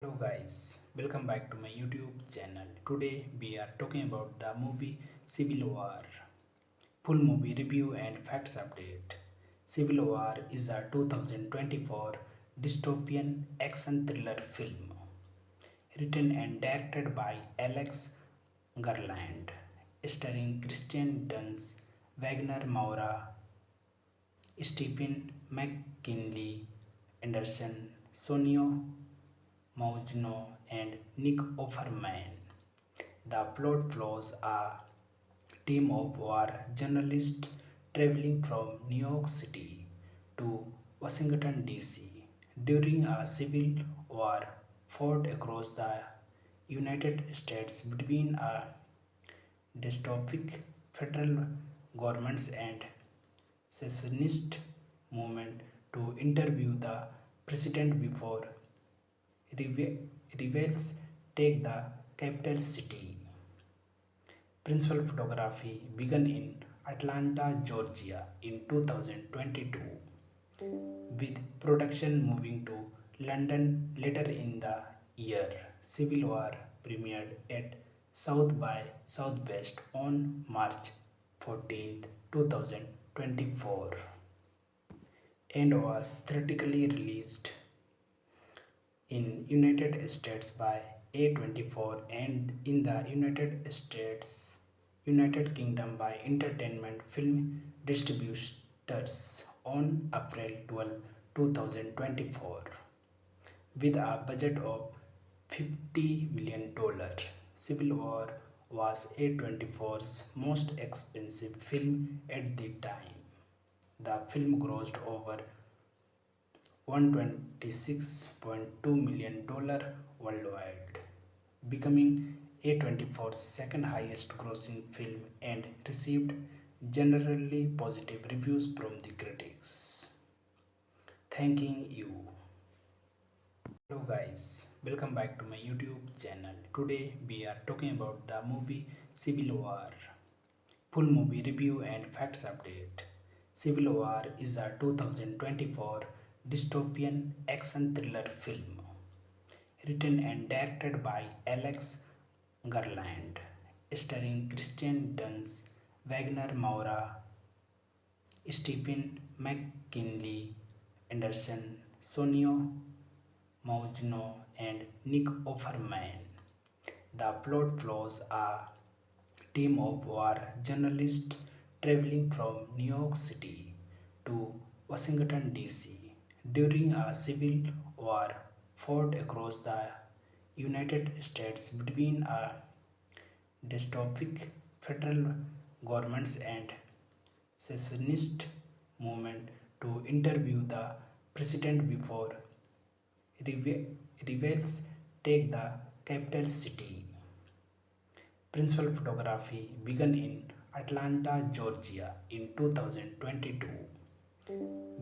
Hello guys, welcome back to my YouTube channel. Today we are talking about the movie Civil War. Full movie review and facts update. Civil War is a 2024 dystopian action thriller film written and directed by Alex Garland, starring Christian Dunst, Wagner Moura, Stephen McKinley Anderson, Sonio Maugno, and Nick Offerman. The plot follows a team of war journalists traveling from New York City to Washington, D.C. during a civil war fought across the United States between a dystopic federal governments and secessionist movement to interview the president before rebels take the capital city. Principal photography began in Atlanta, Georgia in 2022, with production moving to London later in the year. Civil War premiered at South by Southwest on March 14, 2024 and was theatrically released in United States by A24 and in the United Kingdom by Entertainment Film Distributors on April 12, 2024 with a budget of $50 million. Civil War was A24's most expensive film at the time. The film grossed over $126.2 million worldwide, becoming A24's second highest grossing film and received generally positive reviews from the critics. Thanking you. Hello guys, welcome back to my YouTube channel. Today we are talking about the movie Civil War. Full movie review and facts update. Civil War is a 2024 dystopian action thriller film written and directed by Alex Garland, starring Christian Dunst, Wagner Moura, Stephen McKinley Anderson, Sonio Maugno, and Nick Offerman. The plot follows a team of war journalists traveling from New York City to Washington, D.C. during a civil war fought across the United States between a dystopic federal governments and secessionist movement to interview the president before rebels take the capital city. Principal photography began in Atlanta, Georgia in 2022,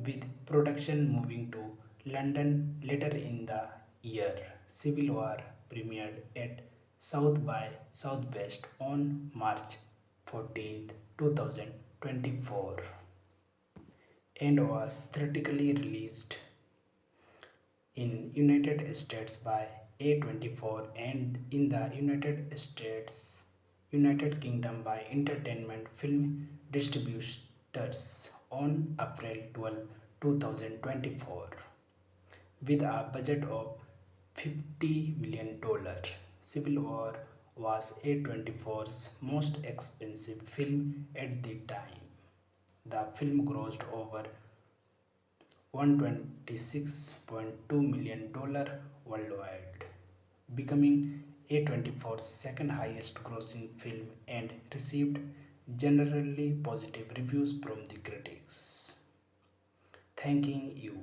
with production moving to London later in the year. Civil War premiered at South by Southwest on March 14, 2024 and was theatrically released in United States by A24 and in the United Kingdom by Entertainment Film Distributors on April 12, 2024 with a budget of $50 million. Civil War was A24's most expensive film at the time. The film grossed over $126.2 million worldwide, becoming A24's second highest grossing film and received generally positive reviews from the critics. Thanking you.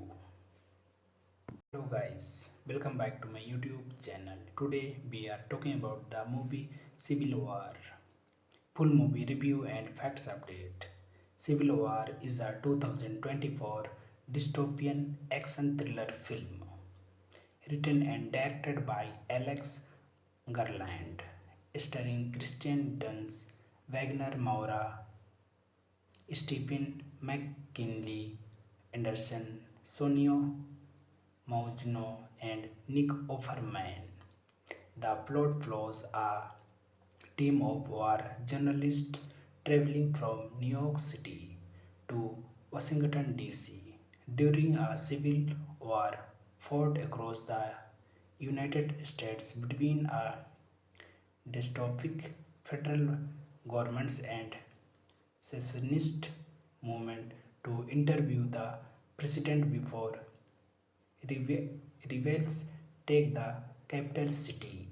Hello guys, welcome back to my YouTube channel. Today we are talking about the movie Civil War. Full movie review and facts update. Civil War is a 2024 dystopian action thriller film written and directed by Alex Garland, starring Christian Dunst, Wagner Moura, Stephen McKinley Anderson, Sonio Maugno, and Nick Offerman. The plot follows a team of war journalists traveling from New York City to Washington, D.C. during a civil war fought across the United States between a dystopic federal governments and secessionist movement to interview the president before rebels take the capital city.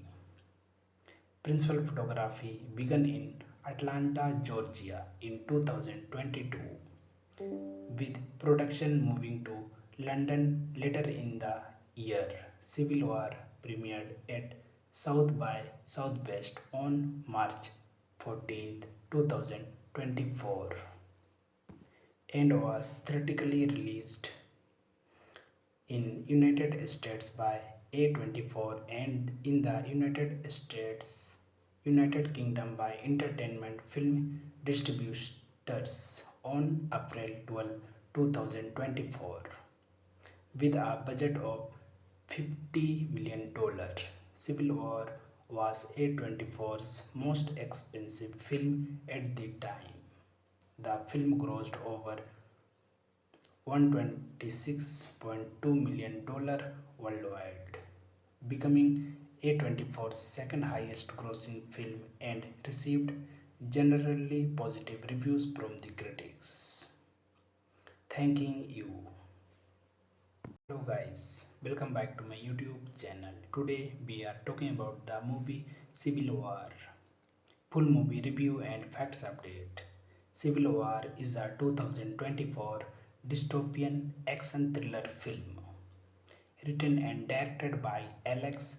Principal photography began in Atlanta, Georgia in 2022, with production moving to London later in the year. Civil War premiered at South by Southwest on March 14, 2024 and was theatrically released in United States by A24 and in the United Kingdom by Entertainment Film Distributors on April 12, 2024. With a budget of $50 million, Civil War was A24's most expensive film at the time. The film grossed over $126.2 million worldwide, becoming A24's second highest grossing film and received generally positive reviews from the critics. Thanking you. Hello guys, welcome back to my YouTube channel. Today we are talking about the movie Civil War. Full movie review and facts update. Civil War is a 2024 dystopian action thriller film written and directed by Alex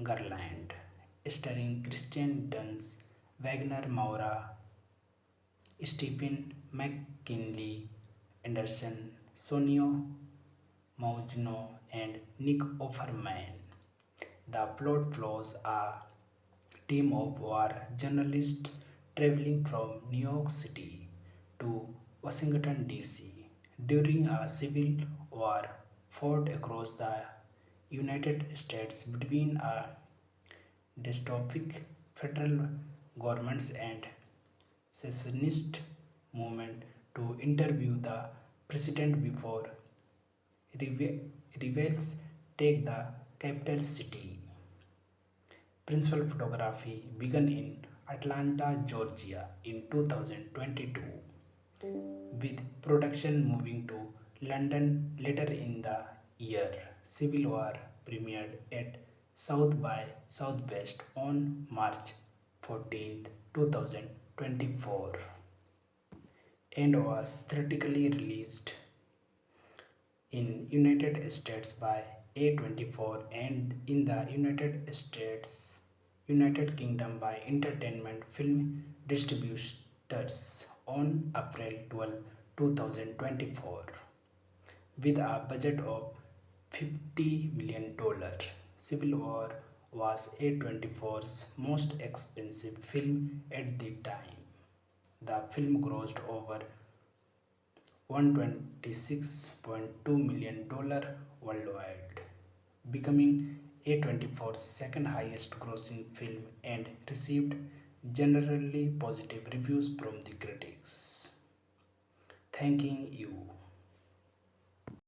Garland, starring Christian Dunst, Wagner Moura, Stephen McKinley Anderson, Sonio Maugino, and Nick Offerman. The plot follows a team of war journalists traveling from New York City to Washington, D.C. during a civil war fought across the United States between a dystopic federal governments and secessionist movement to interview the president before rebels take the capital city. Principal photography began in Atlanta, Georgia in 2022, with production moving to London later in the year. Civil War premiered at South by Southwest on March 14, 2024 and was theatrically released in United States by A24 and in the United Kingdom by Entertainment Film Distributors on April 12, 2024. With a budget of $50 million, Civil War was A24's most expensive film at the time. The film grossed over $126.2 million worldwide, becoming A24's second highest grossing film and received generally positive reviews from the critics. Thanking you.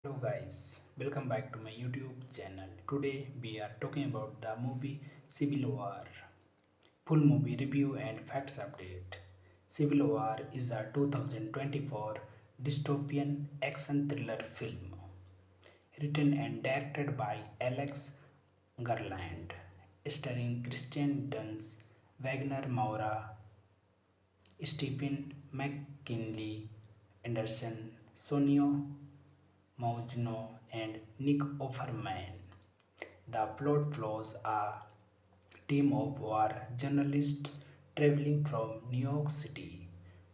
Hello guys, welcome back to my YouTube channel. Today we are talking about the movie Civil War. Full movie review and facts update. Civil War is a 2024 dystopian action thriller film written and directed by Alex Garland, starring Christian Dunst, Wagner Moura, Stephen McKinley Anderson, Sonio Maugino, and Nick Offerman. The plot follows a team of war journalists traveling from New York City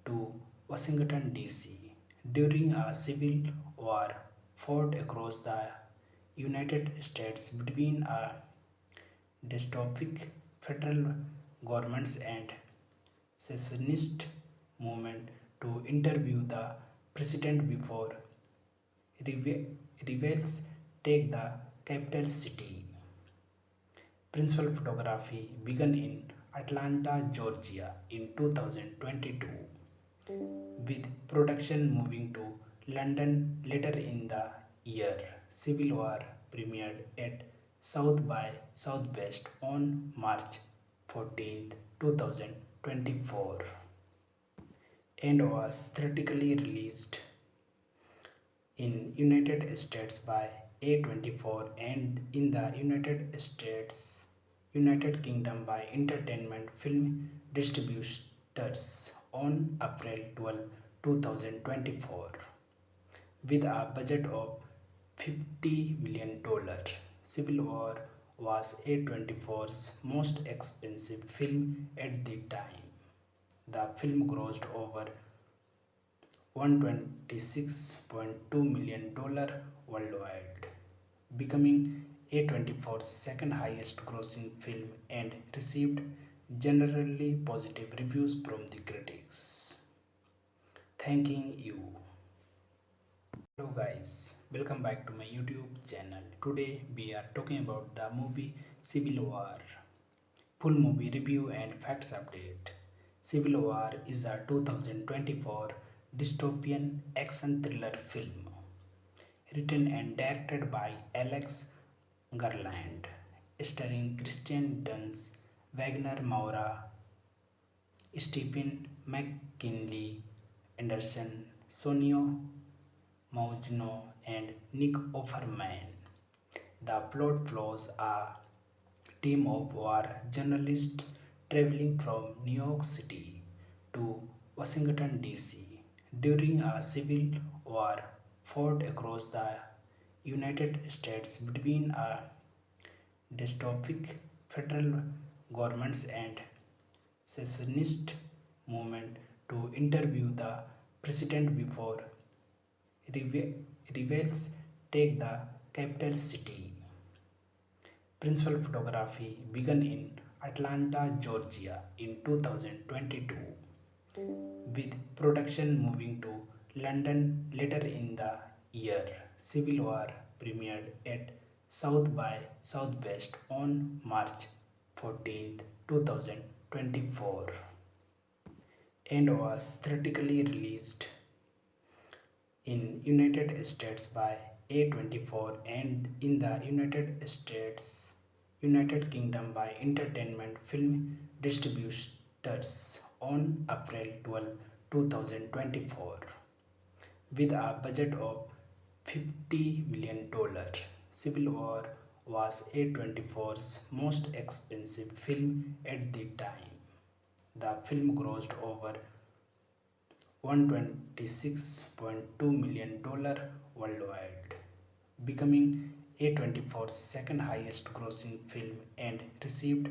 to Washington, D.C. during a civil war fought across the United States between a dystopic federal governments and secessionist movement to interview the president before rebels take the capital city. Principal photography began in Atlanta, Georgia in 2022, with production moving to London later in the year. Civil War premiered at South by Southwest on March 14, 2024 and was theatrically released in United States by A24 and in the United Kingdom by Entertainment Film Distributors on April 12, 2024. With a budget of $50 million, Civil War was A24's most expensive film at the time. The film grossed over $126.2 million worldwide, becoming A24's second highest grossing film and received generally positive reviews from the critics. Thanking you. Hello guys, welcome back to my YouTube channel. Today we are talking about the movie Civil War. Full movie review and facts update. Civil War is a 2024 dystopian action thriller film written and directed by Alex Garland, starring Christian Dunst, Wagner Moura, Stephen McKinley Anderson, Sonio Maugno, and Nick Offerman. The plot follows a team of war journalists traveling from New York City to Washington, D.C. during a civil war fought across the United States between a dystopic federal governments and secessionist movement to interview the president before rebels take the capital city. Principal photography began in Atlanta, Georgia in 2022, with production moving to London later in the year. Civil War premiered at South by Southwest on March 14, 2024 and was theatrically released in United States by A24 and in the United Kingdom by Entertainment Film Distributors on April 12, 2024. With a budget of $50 million, Civil War was A24's most expensive film at the time. The film grossed over $126.2 million worldwide, becoming A24's second highest grossing film and received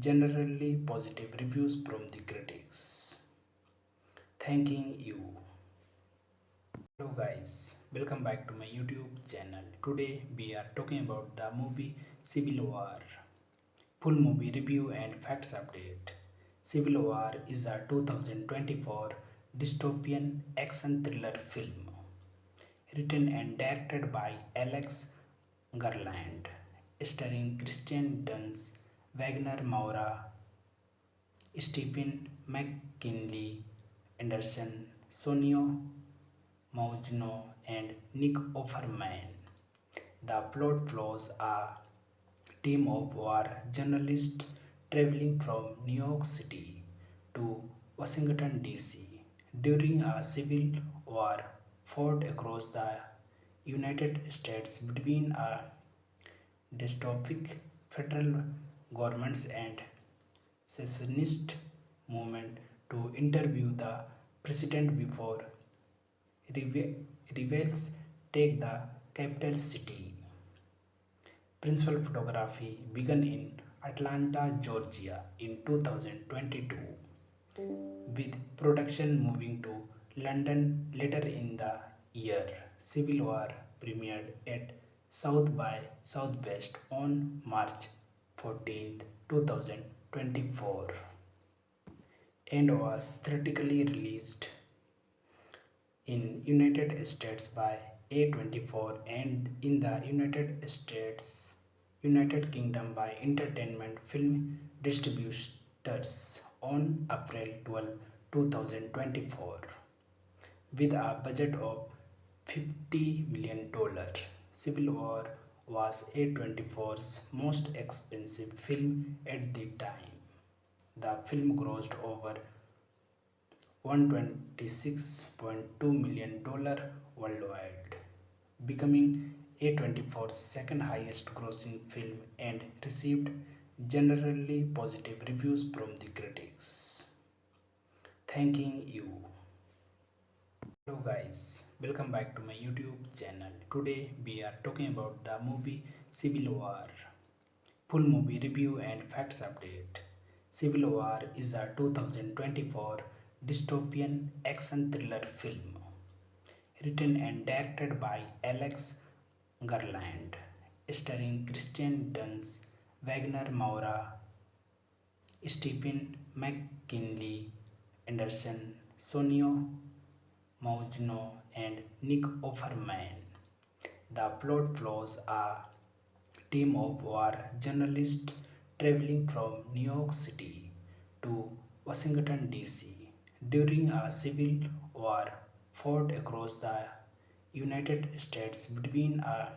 generally positive reviews from the critics. Thanking you. Hello guys, welcome back to my YouTube channel. Today we are talking about the movie Civil War. Full movie review and facts update. Civil War is a 2024 dystopian action thriller film written and directed by Alex Garland, starring Christian Dunst, Wagner Moura, Stephen McKinley Anderson, Sonio Maugno, and Nick Offerman. The plot follows a team of war journalists traveling from New York City to Washington, D.C. during a civil war fought across the United States between a dystopic federal governments and secessionist movement to interview the president before rebels take the capital city. Principal photography began in Atlanta, Georgia in 2022, with production moving to London later in the year. Civil War premiered at South by Southwest on March 14, 2024 and was theatrically released in United States by A24 and in the United Kingdom by Entertainment Film Distributors on April 12, 2024. With a budget of $50 million, Civil War was A24's most expensive film at the time. The film grossed over $126.2 million worldwide, becoming A24's second highest grossing film and received generally positive reviews from the critics. Thanking you. Hello guys, welcome back to my YouTube channel. Today we are talking about the movie Civil War. Full movie review and facts update. Civil War is a 2024 dystopian action thriller film written and directed by Alex Garland, starring Christian Dunst, Wagner Moura, Stephen McKinley Anderson, Sonio Maugino, and Nick Offerman. The plot follows a team of war journalists traveling from New York City to Washington, D.C. during a civil war fought across the United States between a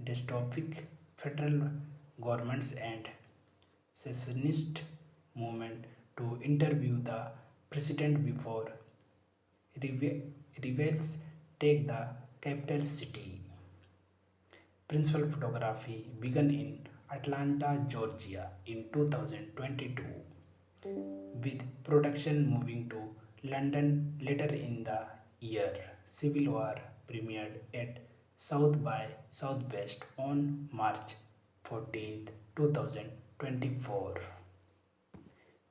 dystopic federal governments and secessionist movement to interview the president before rebels take the capital city. Principal photography began in Atlanta, Georgia in 2022, with production moving to London later in the year. Civil War premiered at South by Southwest on March 14, 2024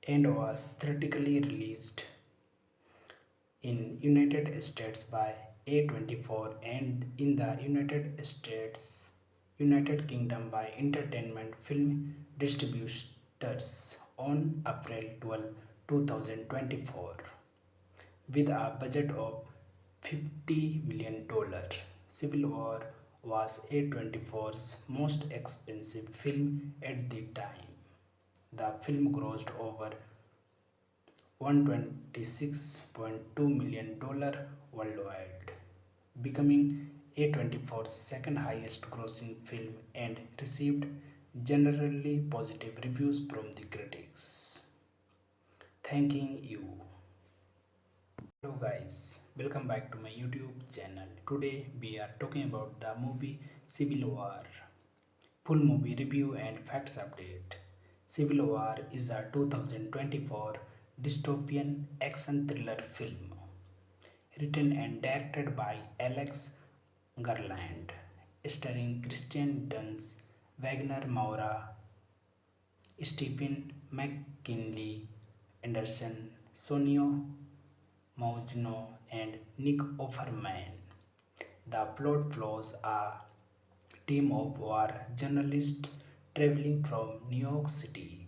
and was theatrically released in United States by A24 and in the United Kingdom by Entertainment Film Distributors on April 12, 2024. With a budget of $50 million, Civil War was A24's most expensive film at the time. The film grossed over $126.2 million worldwide, becoming A24's second highest grossing film and received generally positive reviews from the critics. Thanking you. Hello guys, welcome back to my YouTube channel. Today we are talking about the movie Civil War. Full movie review and facts update. Civil War is a 2024 dystopian action thriller film written and directed by Alex Garland, starring Christian Dunst, Wagner Moura, Stephen McKinley Anderson, Sonio Maugino, and Nick Offerman. The plot follows a team of war journalists traveling from New York City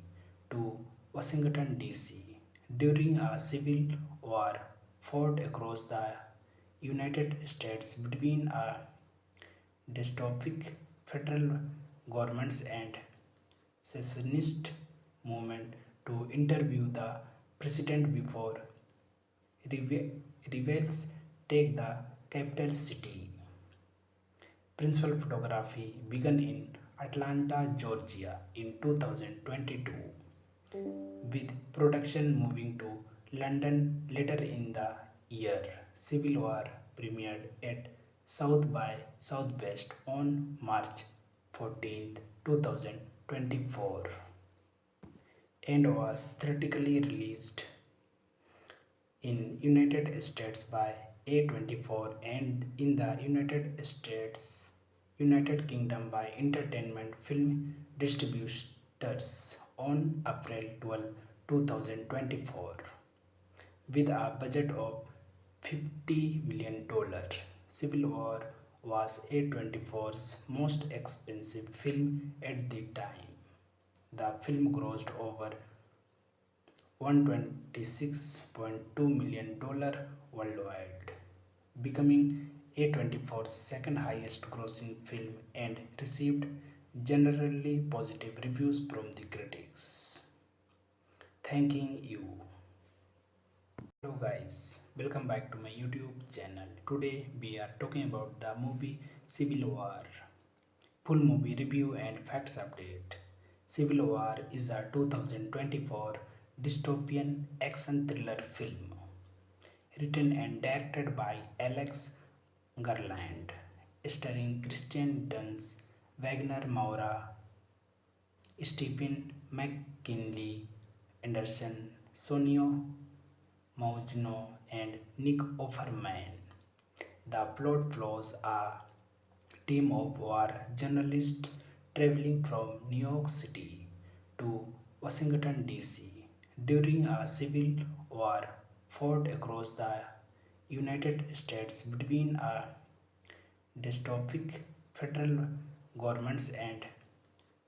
to Washington, D.C. during a civil war fought across the United States between a dystopic federal governments and secessionist movement to interview the president before rebels take the capital city. Principal photography began in Atlanta, Georgia in 2022, with production moving to London later in the year. Civil War premiered at South by Southwest on March 14, 2024 and was theatrically released in United States by A24 and in the United Kingdom by Entertainment Film Distributors on April 12, 2024. With a budget of $50 million, Civil War was A24's most expensive film at the time. The film grossed over $126.2 million worldwide, becoming A24's second highest grossing film and received generally positive reviews from the critics. Thanking you. Hello guys, welcome back to my YouTube channel. Today we are talking about the movie Civil War. Full movie review and facts update. Civil War is a 2024 dystopian action thriller film written and directed by Alex Garland, starring Christian Dunst, Wagner Moura, Stephen McKinley Anderson, Sonio Maugno, and Nick Offerman. The plot follows a team of war journalists traveling from New York City to Washington, D.C. during a civil war fought across the United States between a dystopic federal governments and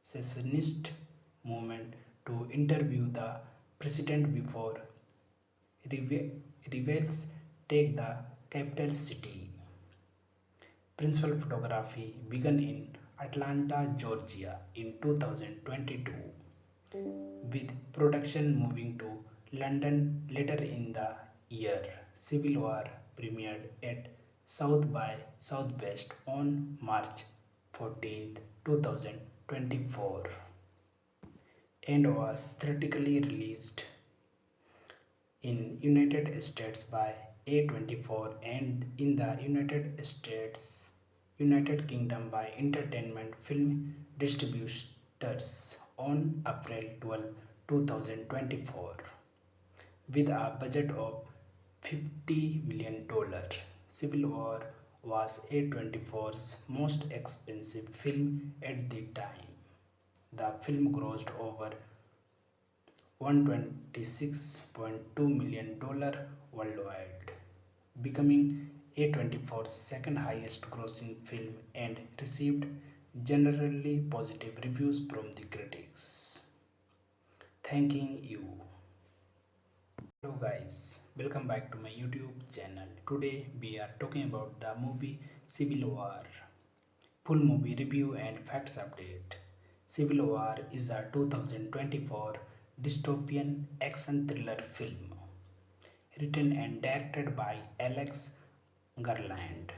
secessionist movement to interview the president before rebels take the capital city. Principal photography began in Atlanta, Georgia in 2022, with production moving to London later in the year. Civil War premiered at South by Southwest on March 14, 2024 and was theatrically released in United States by A24 and in the United Kingdom by Entertainment Film Distributors on April 12, 2024. With a budget of $50 million, Civil War was A24's most expensive film at the time. The film grossed over $126.2 million worldwide, becoming A24's second highest grossing film and received generally positive reviews from the critics. Thanking you. Hello guys, welcome back to my YouTube channel. Today we are talking about the movie Civil War. Full movie review and facts update. Civil War is a 2024 dystopian action thriller film written and directed by Alex Garland,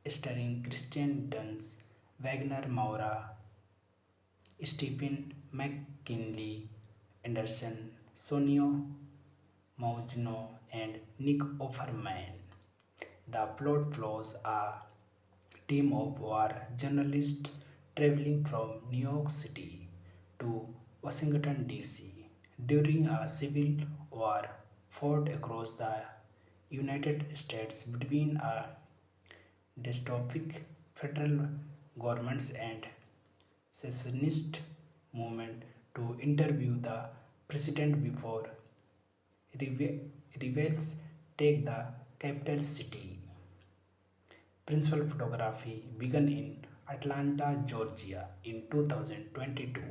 starring Christian Dunst, Wagner Moura, Stephen McKinley Anderson, Sonio Maugno, and Nick Offerman. The plot follows a team of war journalists traveling from New York City to Washington, D.C. during a civil war fought across the United States between a dystopic federal governments and secessionist movement to interview the president before rebels take the capital city. Principal photography began in Atlanta, Georgia in 2022,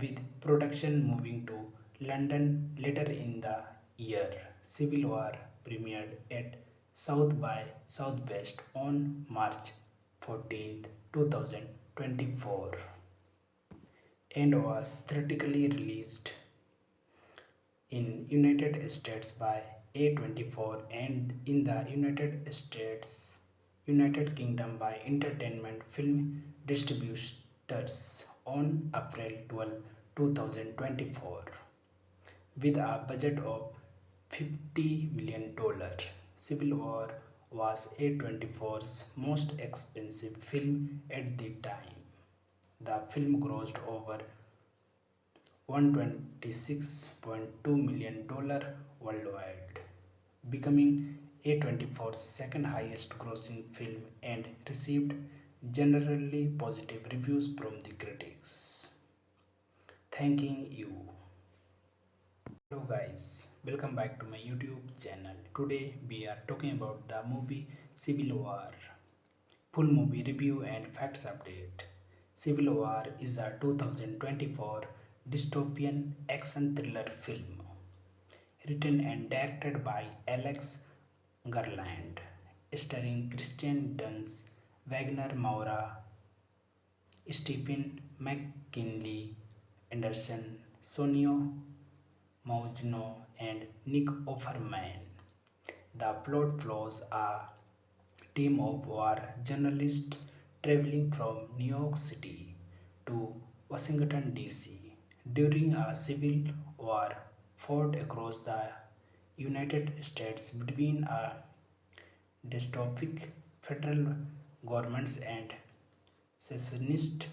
with production moving to London later in the year. Civil War premiered at South by Southwest on March 14, 2024 and was theatrically released in United States by A24 and in the United Kingdom by Entertainment Film Distributors on April 12, 2024. With a budget of $50 million, Civil War was A24's most expensive film at the time. The film grossed over $126.2 million worldwide, becoming A24's second highest grossing film and received generally positive reviews from the critics. Thanking you. Hello guys, welcome back to my YouTube channel. Today we are talking about the movie Civil War. Full movie review and facts update. Civil War is a 2024 dystopian action thriller film written and directed by Alex Garland, starring Christian Dunst, Wagner Moura, Stephen McKinley, Anderson, Sonio Maugno, and Nick Offerman. The plot follows a team of war journalists traveling from New York City to Washington, D.C. during a civil war fought across the United States between a dystopic federal governments and secessionist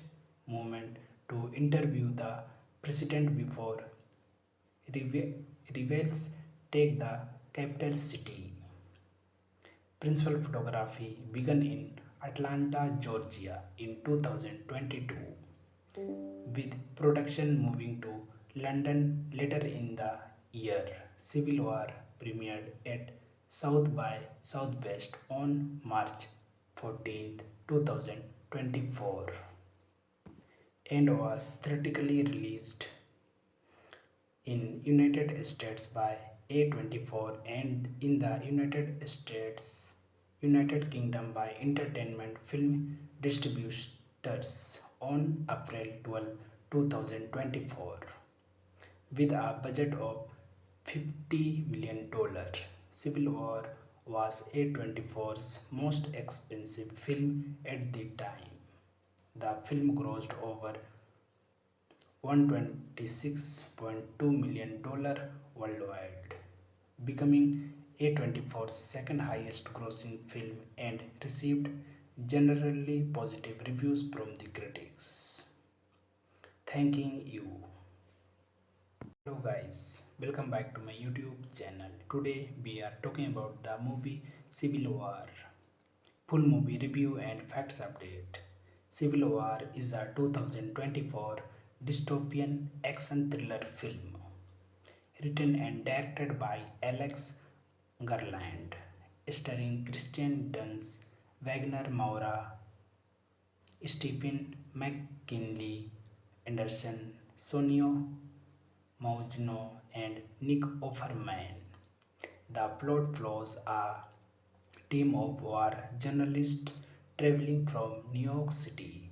movement to interview the president before rebels take the capital city. Principal photography began in Atlanta, Georgia in 2022, with production moving to London later in the year. Civil War premiered at South by Southwest on March 14, 2024 and was theatrically released in United States by A24 and in the United Kingdom by Entertainment Film Distributors on April 12, 2024 with a budget of $50 million. Civil War was A24's most expensive film at the time. The film grossed over $126.2 million worldwide, becoming A24's second highest grossing film and received generally positive reviews from the critics. Thanking you. Hello guys, welcome back to my YouTube channel. Today we are talking about the movie Civil War. Full movie review and facts update. Civil War is a 2024 dystopian action thriller film written and directed by Alex Garland, starring Christian Dunst, Wagner Moura, Stephen McKinley, Anderson, Sonio Maugno, and Nick Offerman. The plot follows a team of war journalists traveling from New York City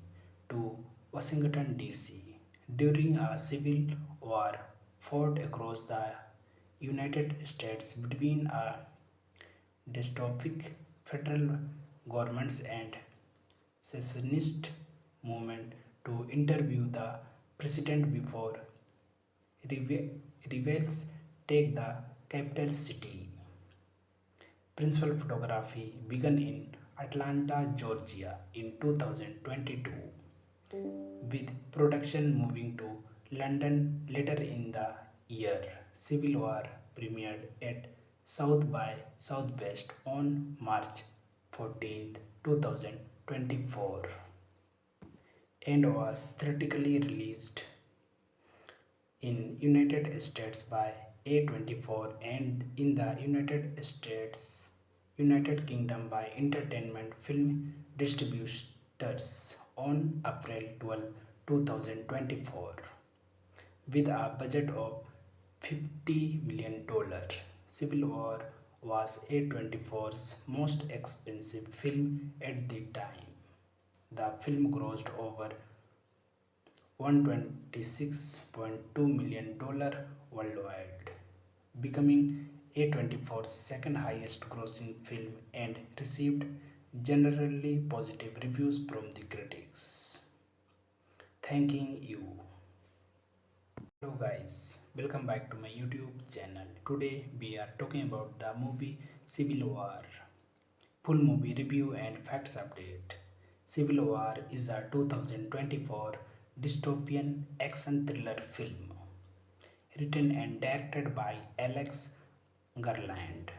to Washington, D.C. during a civil war fought across the United States between a dystopic federal governments and secessionist movement to interview the president before rebels take the capital city. Principal photography began in Atlanta, Georgia in 2022, with production moving to London later in the year. Civil War premiered at South by Southwest on March 14, 2024 and was theatrically released in United States by A24 and in the United Kingdom by Entertainment Film Distributors on April 12, 2024 with a budget of $50 million. Civil War was A24's most expensive film at the time. The film grossed over $126.2 million worldwide, becoming A24's second highest grossing film and received generally positive reviews from the critics. Thanking you. Hello guys, welcome back to my YouTube channel. Today we are talking about the movie Civil War. Full movie review and facts update. Civil War is a 2024 dystopian action thriller film written and directed by Alex Garland,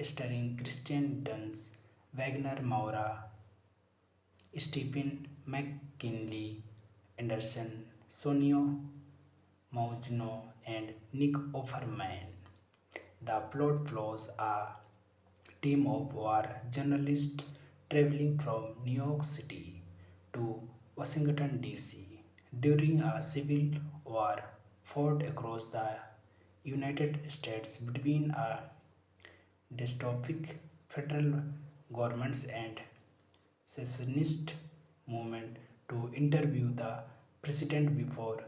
starring Christian Dunst, Wagner Moura, Stephen McKinley, Anderson, Sonio Maugno, and Nick Offerman. The plot follows a team of war journalists traveling from New York City to Washington, D.C. during a civil war fought across the United States between a dystopic federal governments and secessionist movement to interview the president before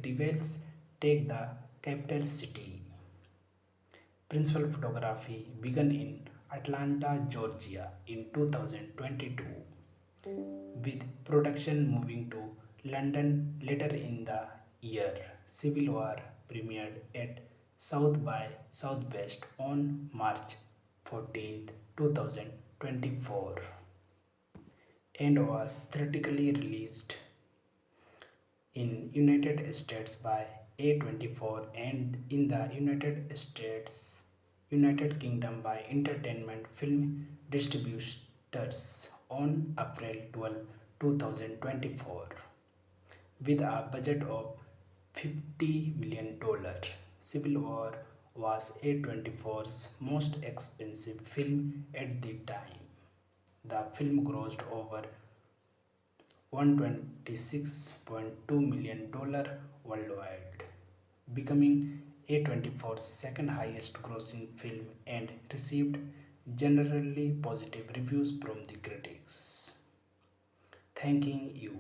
rebels take the capital city. Principal photography began in Atlanta, Georgia in 2022, with production moving to London later in the year. Civil War premiered at South by Southwest on March 14th, 2024 and was theatrically released in United States by A24 and in the United Kingdom by Entertainment Film Distributors on April 12, 2024. With a budget of $50 million, Civil War was A24's most expensive film at the time. The film grossed over $126.2 million worldwide, becoming A24's second highest grossing film and received generally positive reviews from the critics. Thanking you.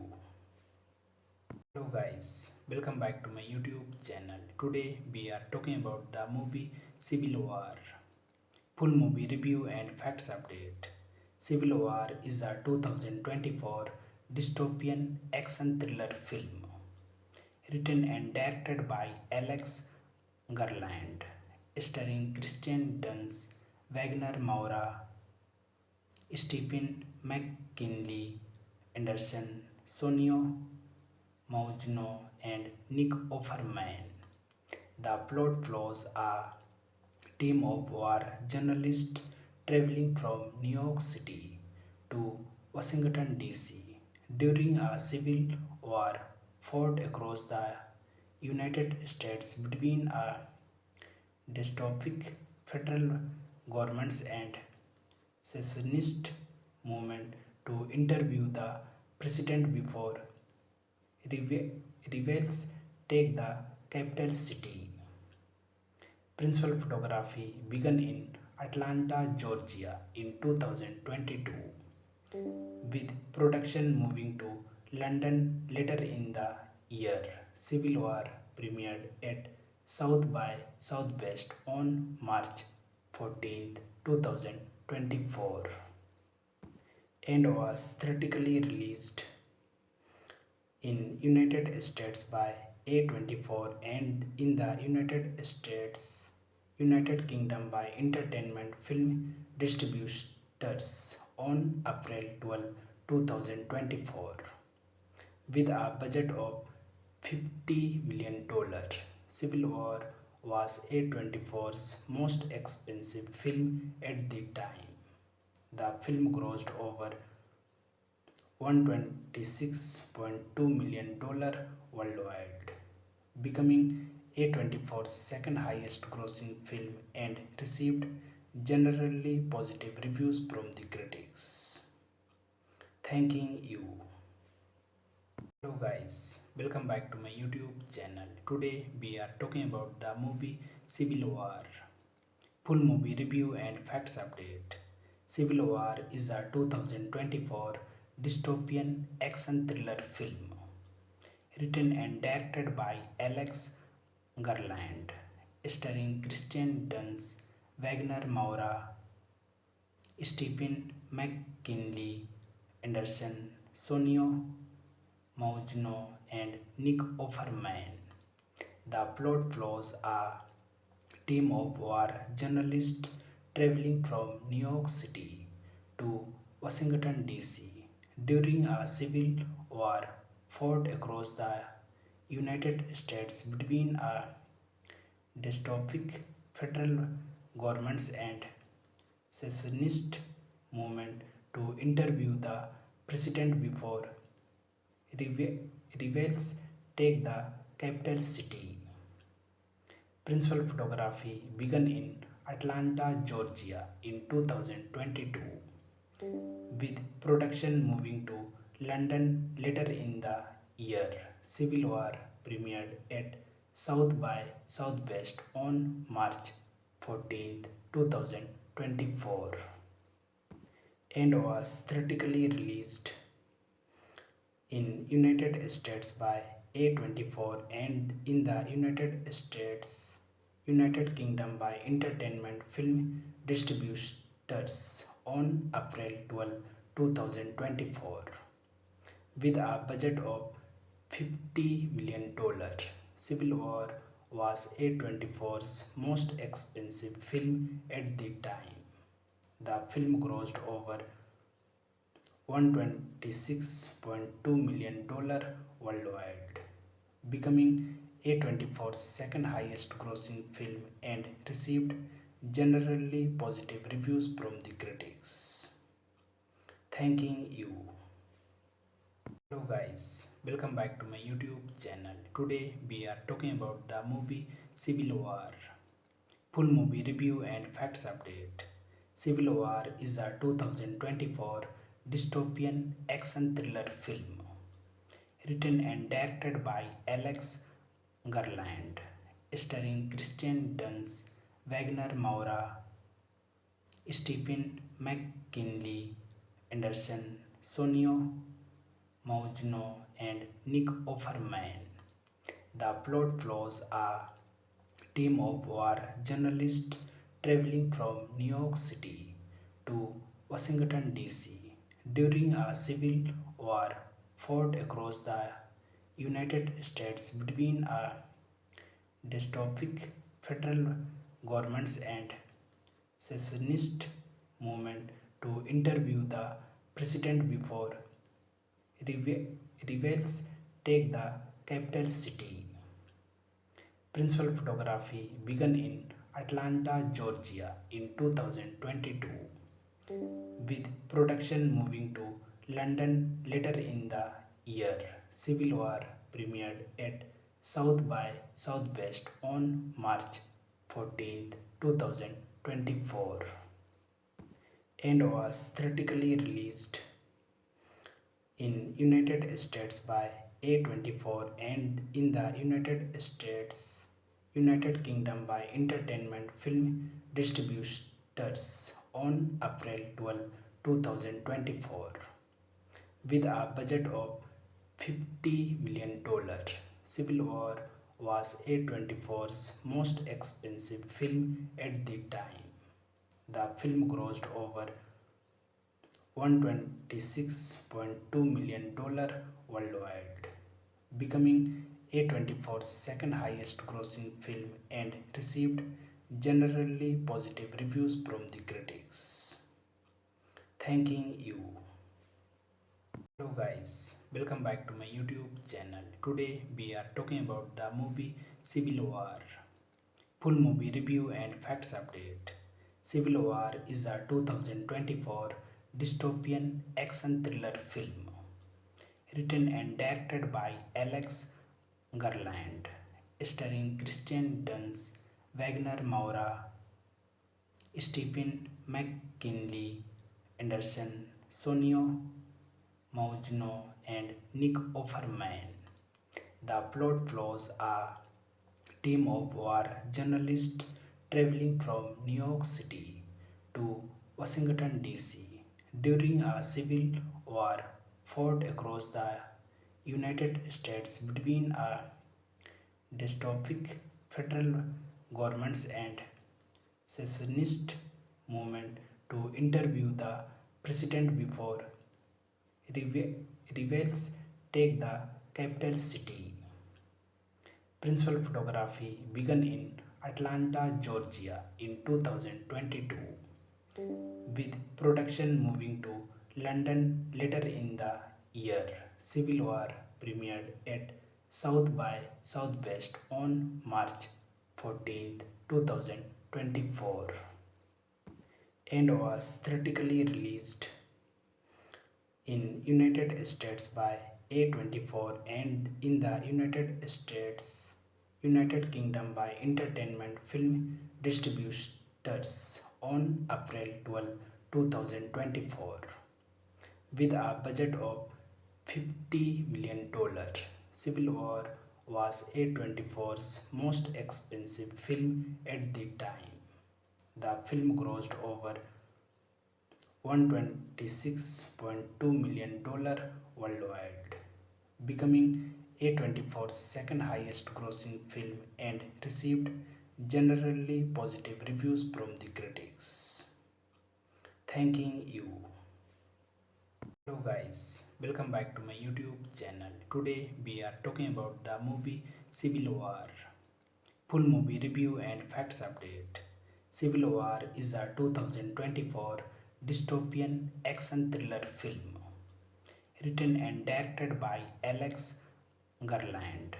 Hello guys, welcome back to my YouTube channel. Today we are talking about the movie Civil War. Full movie review and facts update. Civil War is a 2024 dystopian action thriller film written and directed by Alex Garland, starring Christian Dunst, Wagner Moura, Stephen McKinley Anderson, Sonio Maugno, and Nick Offerman. The plot follows a team of war journalists traveling from New York City to Washington, D.C. during a civil war fought across the United States between a dystopic federal governments and secessionist movement to interview the president before rebels take the capital city. Principal photography began in Atlanta, Georgia in 2022, with production moving to London later in the year. Civil War premiered at South by Southwest on March 14th, 2024 and was theatrically released in United States by A24 and in the United Kingdom by Entertainment Film Distributors on April 12, 2024. With a budget of $50 million, Civil War was A24's most expensive film at the time. The film grossed over $126.2 million worldwide, becoming A24's second highest grossing film and received generally positive reviews from the critics. Thanking you. Hello guys, welcome back to my YouTube channel. Today we are talking about the movie Civil War. Full movie review and facts update. Civil War is a 2024 dystopian action thriller film written and directed by Alex Garland, starring Christian Dunst, Wagner Moura, Stephen McKinley Anderson, Sonio Maugno, and Nick Offerman. The plot follows a team of war journalists traveling from New York City to Washington, D.C. during a civil war fought across the United States between a dystopic federal governments and secessionist movement to interview the president before rebels take the capital city. Principal photography began in Atlanta, Georgia in 2022, with production moving to London later in the year. Civil War premiered at South by Southwest on March 14th, 2024 2024 and was theatrically released in United States by A24 and in the United Kingdom by Entertainment Film Distributors on April 12, 2024 with a budget of $50 million. Civil War was A24's most expensive film at the time. The film grossed over $126.2 million worldwide, becoming A24's second highest grossing film and received generally positive reviews from the critics. Thanking you. Hello guys, welcome back to my YouTube channel. Today we are talking about the movie Civil War. Full movie review and facts update. Civil War is a 2024 dystopian action thriller film written and directed by Alex Garland, starring Christian Dunst, Wagner Moura, Stephen McKinley Anderson, Sonio Maugino, and Nick Offerman. The plot follows a team of war journalists traveling from New York City to Washington, D.C. during a civil war fought across the United States between a dystopic federal governments and secessionist movement to interview the president before rebels take the capital city. Principal photography began in Atlanta, Georgia in 2022, with production moving to London later in the year. Civil War premiered at South by Southwest on March 14, 2024 and was theatrically released in United States by A24 and in the United Kingdom by Entertainment Film Distributors on April 12, 2024 with a budget of $50 million. Civil War was A24's most expensive film at the time. The film grossed over $126.2 million worldwide, becoming A24's second highest grossing film and received generally positive reviews from the critics. Thanking you. Hello guys, welcome back to my YouTube channel. Today we are talking about the movie Civil War. Full movie review and facts update. Civil War is a 2024 dystopian action thriller film written and directed by Alex Garland, starring Christian Dunst, Wagner Moura, Stephen McKinley Anderson, Sonio Maugino, and Nick Offerman. The plot follows a team of war journalists traveling from New York City to Washington, D.C. during a civil war fought across the United States between a dystopic federal governments and secessionist movement to interview the president before rebels take the capital city. Principal photography began in Atlanta, Georgia in 2022, with production moving to London later in the year. Civil War premiered at South by Southwest on March 14, 2024 and was theatrically released in United States by A24 and in the United Kingdom by Entertainment Film Distributors on April 12, 2024 with a budget of $50 million. Civil War was A24's most expensive film at the time. The film grossed over $126.2 million worldwide, becoming A24's second highest grossing film and received generally positive reviews from the critics. Thanking you. Hello guys, welcome back to my YouTube channel. Today we are talking about the movie Civil War. Full movie review and facts update. Civil War is a 2024 dystopian action thriller film written and directed by Alex Garland,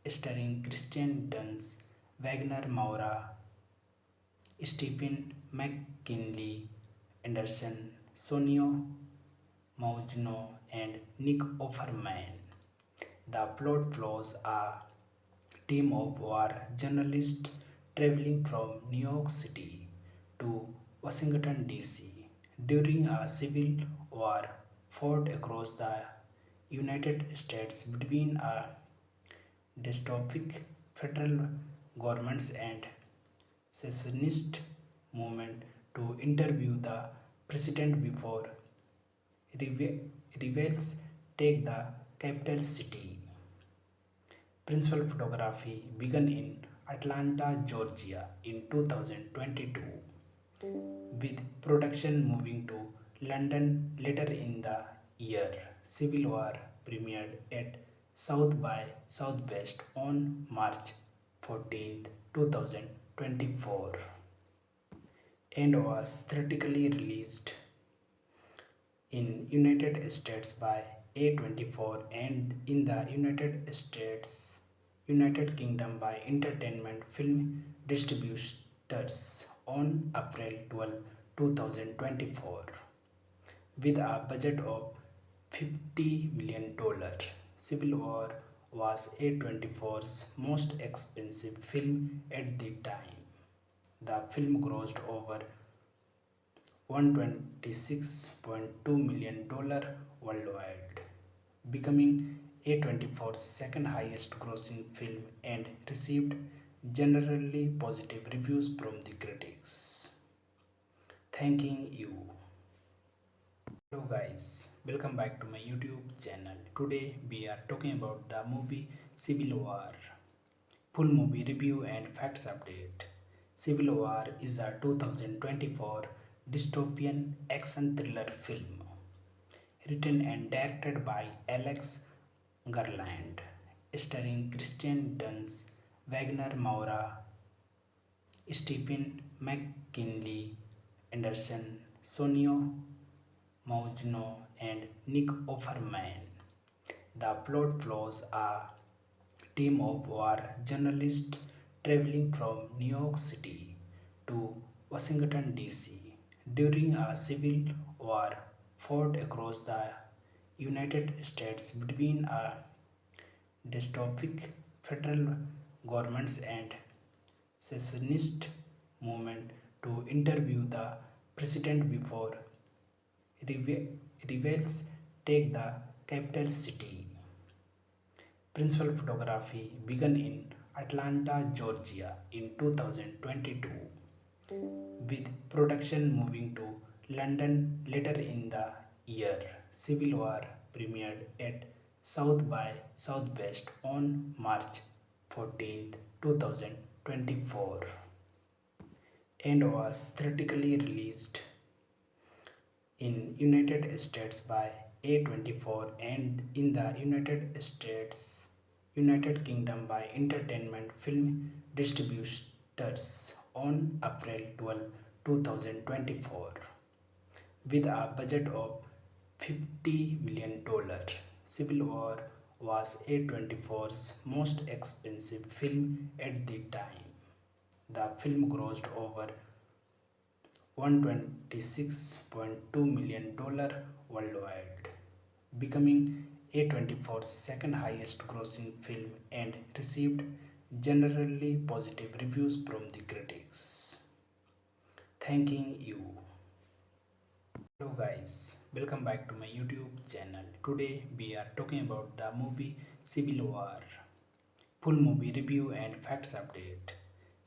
starring Christian Dunst, Wagner Moura, Stephen McKinley Anderson, Sonio Maugino, and Nick Offerman. The plot follows a team of war journalists traveling from New York City to Washington, D.C. during a civil war fought across the United States between a dystopic federal governments and secessionist movement to interview the president before rebels take the capital city. Principal photography began in Atlanta, Georgia in 2022, with production moving to London later in the year. Civil War premiered at South by Southwest on March 14, 2024 and was theatrically released in United States by A24 and in the United Kingdom by Entertainment Film Distributors on April 12, 2024. With a budget of $50 million, Civil War was A24's most expensive film at the time. The film grossed over $126.2 million worldwide, becoming A24's second highest grossing film and received generally positive reviews from the critics. Thanking you. Hello guys, welcome back to my YouTube channel. Today we are talking about the movie Civil War. Full movie review and facts update. Civil War is a 2024 dystopian action thriller film written and directed by Alex Garland, starring Christian Dunst, Wagner Moura, Stephen McKinley Anderson, Sonio Maugino, and Nick Offerman. The plot follows a team of war journalists traveling from New York City to Washington, D.C. during a civil war fought across the United States between a dystopic federal governments and secessionist movement to interview the president before rebels take the capital city. Principal photography began in Atlanta, Georgia in 2022, with production moving to London later in the year. Civil War premiered at South by Southwest on March 14, 2024 and was theatrically released in United States by A24 and in the United Kingdom by Entertainment Film Distributors on April 12, 2024. With a budget of $50 million, Civil War was A24's most expensive film at the time. The film grossed over $126.2 million worldwide, becoming A24's second highest grossing film and received generally positive reviews from the critics. Thanking you. Hello guys, welcome back to my YouTube channel. Today we are talking about the movie Civil War. Full movie review and facts update.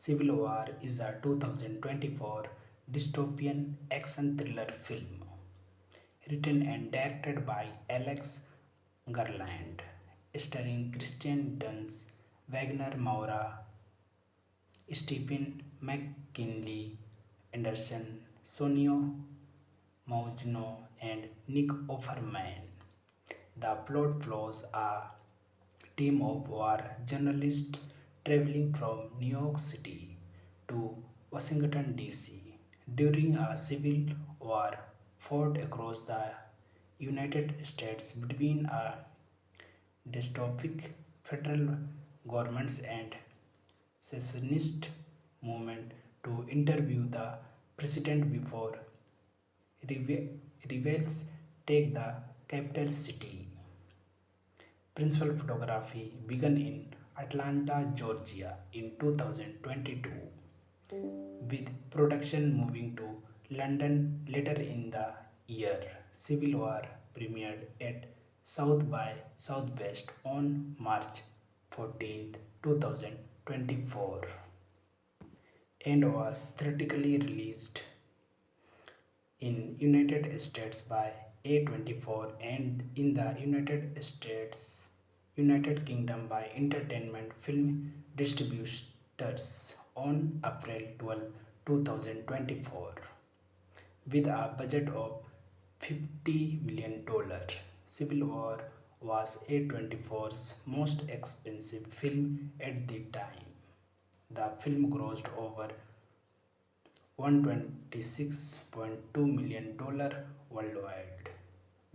Civil War is a 2024 dystopian action thriller film written and directed by Alex Garland, starring Christian Dunst, Wagner Moura, Stephen McKinley Anderson, Sonio Maugino, and Nick Offerman. The plot follows a team of war journalists traveling from New York City to Washington, D.C. during a civil war fought across the United States between a dystopic federal governments and secessionist movement to interview the president before rebels take the capital city. Principal photography began in Atlanta, Georgia in 2022, with production moving to London later in the year. Civil War premiered at South by Southwest on March 14, 2024 and was theatrically released in United States by A24 and in the United Kingdom by Entertainment Film Distributors on April 12, 2024 with a budget of $50 million. Civil War was A24's most expensive film at the time. The film grossed over $126.2 million worldwide,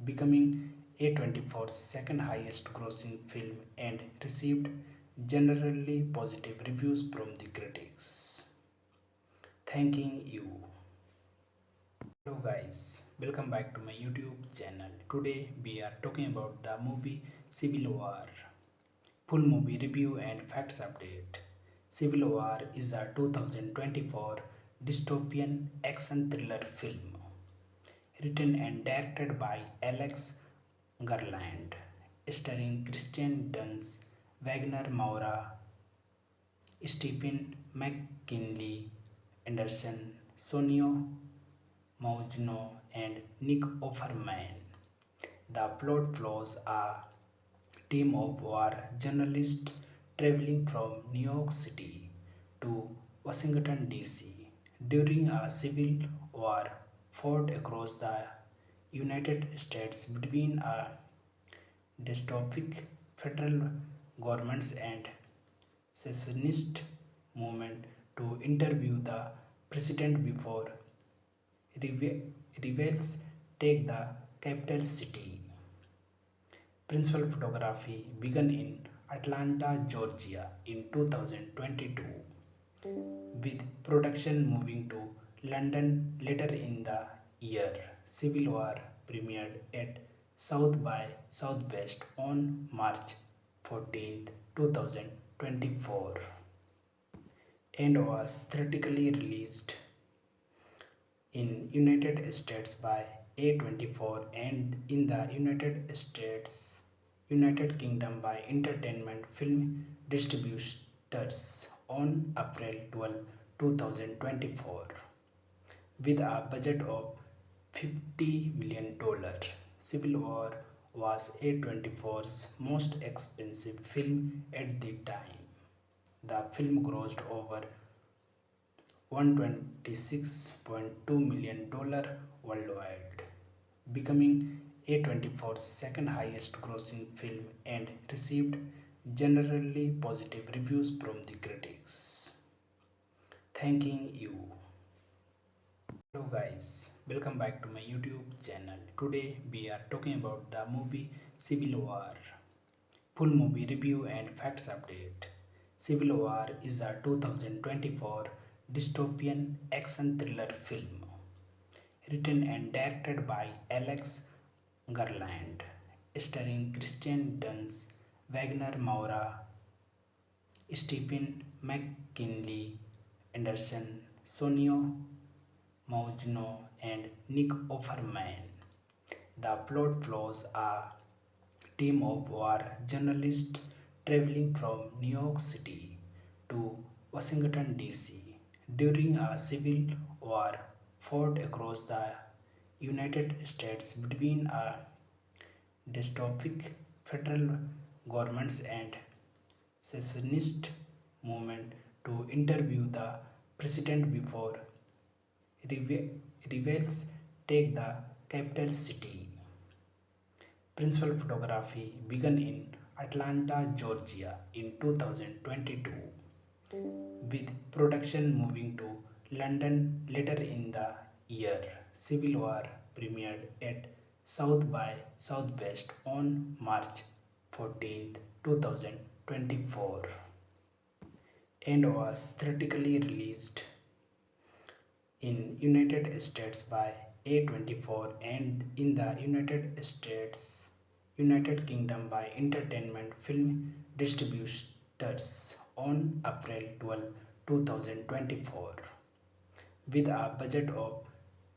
becoming A24's second highest grossing film and received generally positive reviews from the critics. Thanking you. Hello guys, welcome back to my YouTube channel. Today we are talking about the movie Civil War. Full movie review and facts update. Civil War is a 2024 dystopian action thriller film written and directed by Alex Garland, starring Christian Dunst, Wagner Moura, Stephen McKinley Anderson, Sonio Maugino, and Nick Offerman. The plot follows a team of war journalists traveling from New York City to Washington, D.C. during a civil war fought across the United States between a dystopic federal governments and secessionist movement to interview the president before rebels take the capital city. Principal photography began in Atlanta, Georgia in 2022, with production moving to London later in the year. Civil War premiered at South by Southwest on March 14, 2024 and was theatrically released in United States by A24 and in the United Kingdom by Entertainment Film Distributors on April 12, 2024 with a budget of $50 million. Civil War was A24's most expensive film at the time. The film grossed over $126.2 million worldwide, becoming A24's second highest grossing film and received generally positive reviews from the critics. Thanking you. Hello guys, welcome back to my YouTube channel. Today we are talking about the movie Civil War. Full movie review and facts update. Civil War is a 2024 dystopian action thriller film written and directed by Alex Garland, starring Christian Dunst, Wagner Moura, Stephen McKinley Anderson, Sonio Maugino, and Nick Offerman. The plot follows a team of war journalists traveling from New York City to Washington, D.C. during a civil war fought across the United States between a dystopic federal governments and secessionist movement to interview the president before rebels take the capital city. Principal photography began in Atlanta, Georgia in 2022, with production moving to London later in the year. Civil War premiered at South by Southwest on March 14th, 2024 and was theatrically released in United States by A24 and in the United Kingdom by Entertainment Film Distributors on April 12, 2024. With a budget of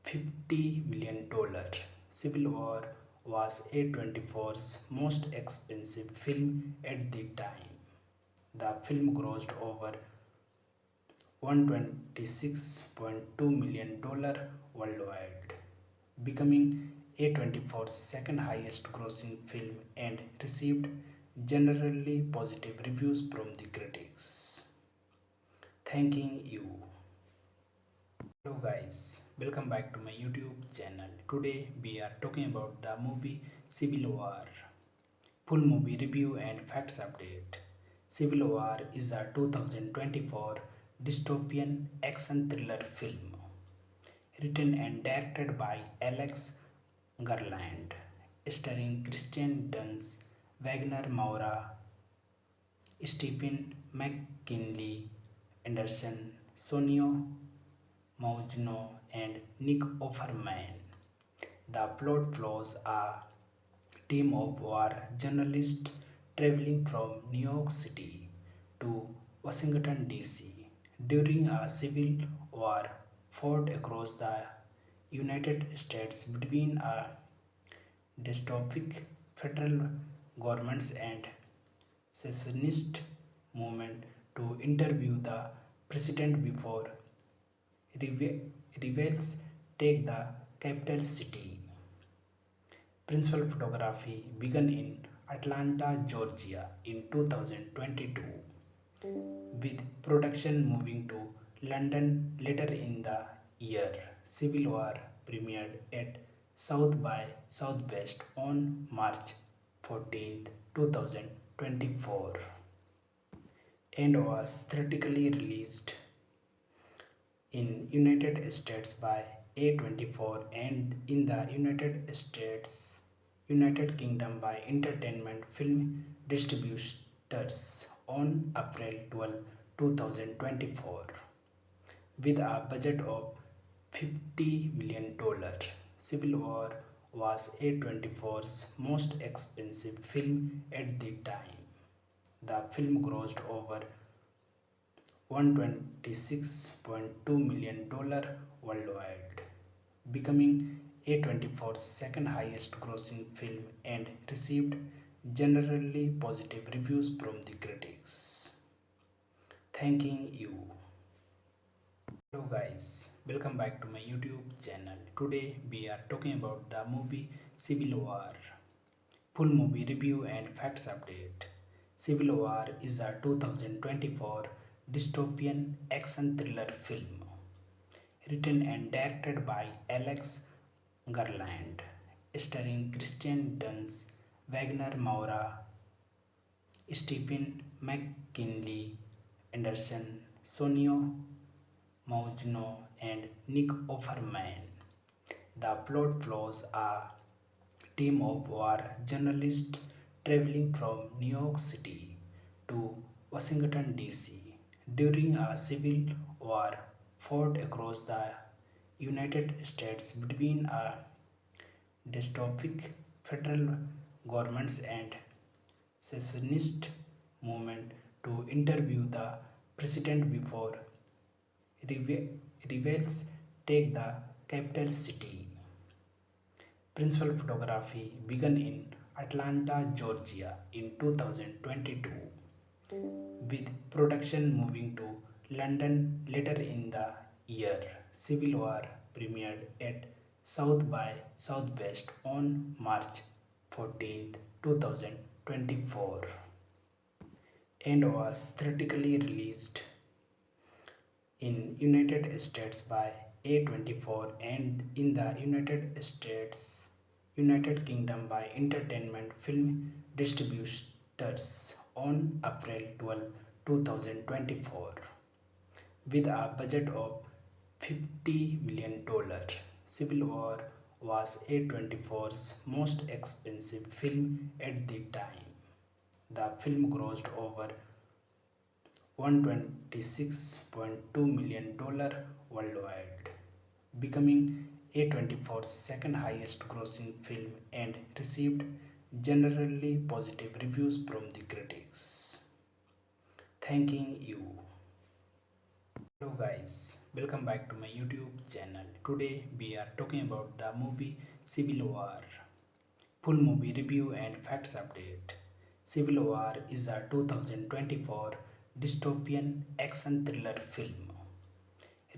$50 million, Civil War was A24's most expensive film at the time. The film grossed over $126.2 million worldwide, becoming A24's second highest grossing film and received generally positive reviews from the critics. Thanking you. Hello guys, welcome back to my YouTube channel. Today we are talking about the movie Civil War. Full movie review and facts update. Civil War is a 2024 dystopian action thriller film written and directed by Alex Garland, starring Kristen Dunst, Wagner Moura, Stephen McKinley Anderson, Sonio Maugino, and Nick Offerman. The plot follows a team of war journalists traveling from New York City to Washington, D.C. during a civil war fought across the United States between a dystopic federal governments and secessionist movement to interview the president before rebels take the capital city. Principal photography began in Atlanta, Georgia in 2022, with production moving to London later in the year. Civil War premiered at South by Southwest on March 14th, 2024 and was theatrically released in United States by A24 and in the United Kingdom by Entertainment Film Distributors on April 12, 2024. With a budget of $50 million, Civil War was A24's most expensive film at the time. The film grossed over $126.2 million worldwide, becoming A24's second highest grossing film and received generally positive reviews from the critics. Thanking you. Hello guys, welcome back to my YouTube channel. Today we are talking about the movie Civil War. Full movie review and facts update. Civil War is a 2024 dystopian action thriller film written and directed by Alex Garland, starring Kristen Dunst, Wagner Moura, Stephen McKinley Anderson, Sonio Maugino, and Nick Offerman. The plot follows a team of war journalists traveling from New York City to Washington, D.C. during a civil war fought across the United States between a dystopic federal governments and secessionist movement to interview the president before rebels take the capital city. Principal photography began in Atlanta, Georgia in 2022, with production moving to London later in the year. Civil War premiered at South by Southwest on March 14th, 2024 and was theatrically released in United States by A24 and in the United Kingdom by Entertainment Film Distributors on April 12, 2024 with a budget of $50 million. Civil War was A24's most expensive film at the time. The film grossed over $126.2 million worldwide, becoming A24's second highest grossing film and received generally positive reviews from the critics. Thanking you. Hello guys, welcome back to my YouTube channel. Today we are talking about the movie Civil War. Full movie review and facts update. Civil War is a 2024 dystopian action thriller film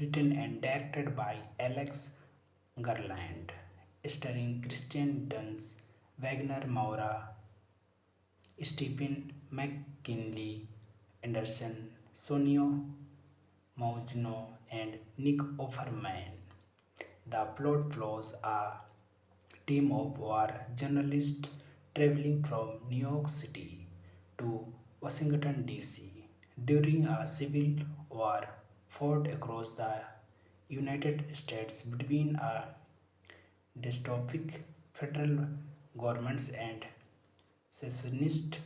written and directed by Alex Garland, starring Christian Dunst, Wagner Moura, Stephen McKinley Anderson, Sonio Maugino, and Nick Offerman. The plot follows a team of war journalists traveling from New York City to Washington, D.C. during a civil war fought across the United States between a dystopic federal governments and secessionist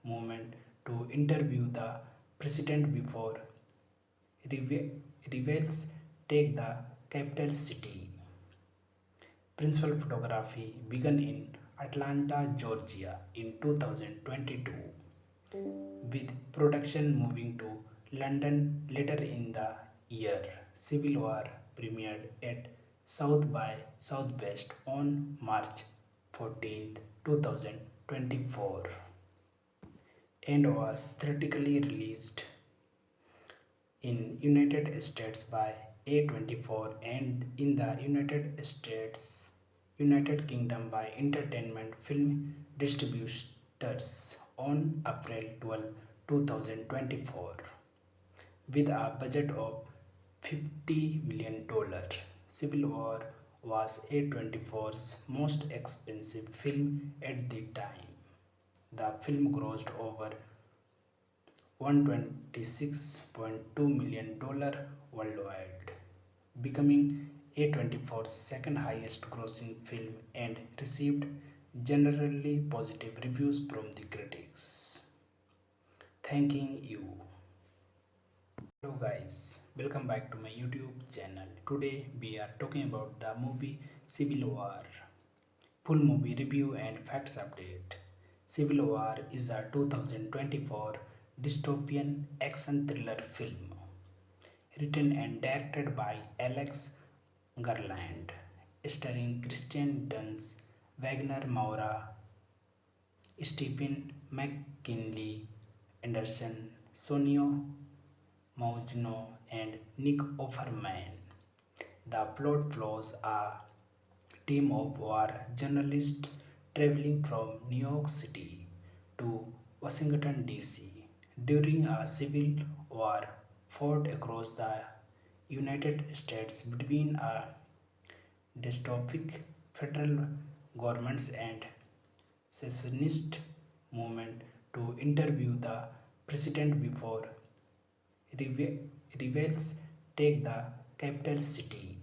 movement to interview the president before rebels take the capital city. Principal photography began in Atlanta, Georgia in 2022, with production moving to London later in the year. Civil War premiered at South by Southwest on March 14th, 2024 and was theatrically released in United States by A24 and in the United Kingdom by Entertainment Film Distributors on April 12, 2024 with a budget of $50 million. Civil War was A24's most expensive film at the time. The film grossed over $126.2 million worldwide, becoming A24's second highest grossing film and received generally positive reviews from the critics. Thanking you. Hello guys, welcome back to my YouTube channel. Today we are talking about the movie Civil War. Full movie review and facts update. Civil War is a 2024 dystopian action thriller film written and directed by Alex Garland, starring Christian Dunst, Wagner Moura, Stephen McKinley Anderson, Sonio Maugino, and Nick Offerman. The plot follows a team of war journalists traveling from New York City to Washington, D.C. during a civil war fought across the United States between a dystopic federal governments and secessionist movement to interview the president before rebels take the capital city.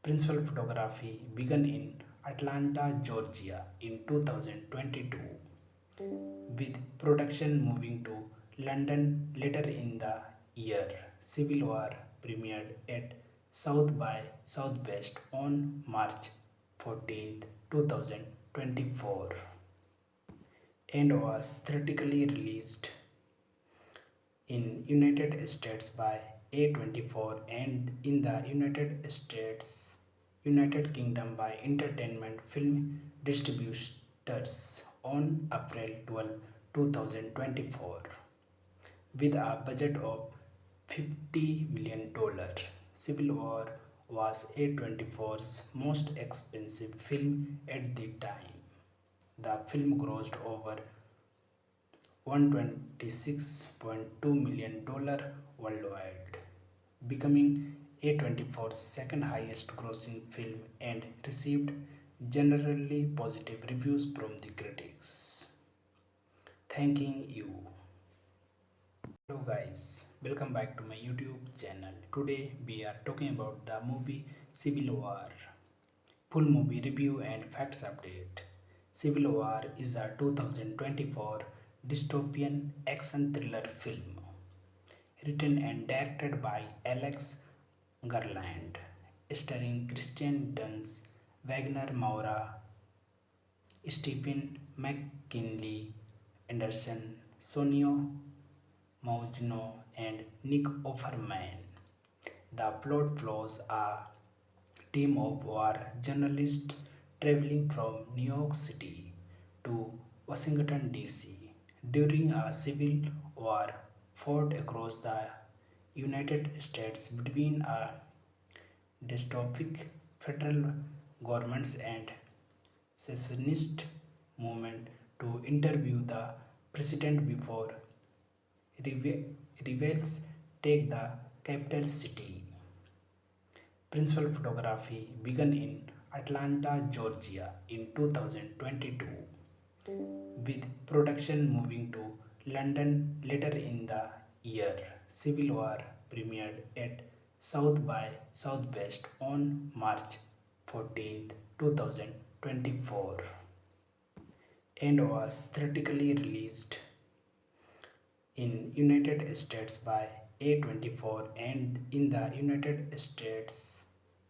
Principal photography began in Atlanta, Georgia in 2022, with production moving to London later in the year. Civil War premiered at South by Southwest on March 14th, 2024 and was theatrically released in United States by A24 and in the United Kingdom by Entertainment Film Distributors on April 12, 2024 with a budget of $50 million. Civil War was A24's most expensive film at the time. The film grossed over $126.2 million worldwide, becoming A24's second highest grossing film and received generally positive reviews from the critics. Thanking you. Hello guys, welcome back to my YouTube channel. Today we are talking about the movie Civil War. Full movie review and facts update. Civil War is a 2024 dystopian action thriller film written and directed by Alex Garland, starring Christian Dunst, Wagner Moura, Stephen McKinley Anderson, Sonio Maugino, and Nick Offerman. The plot follows a team of war journalists traveling from New York City to Washington, D.C. during a civil war fought across the United States between a dystopic federal governments and secessionist movement to interview the president before rebels take the capital city. Principal photography began in Atlanta, Georgia in 2022, with production moving to London later in the year. Civil War premiered at South by Southwest on March 14, 2024 and was theatrically released in United States by A24 and in the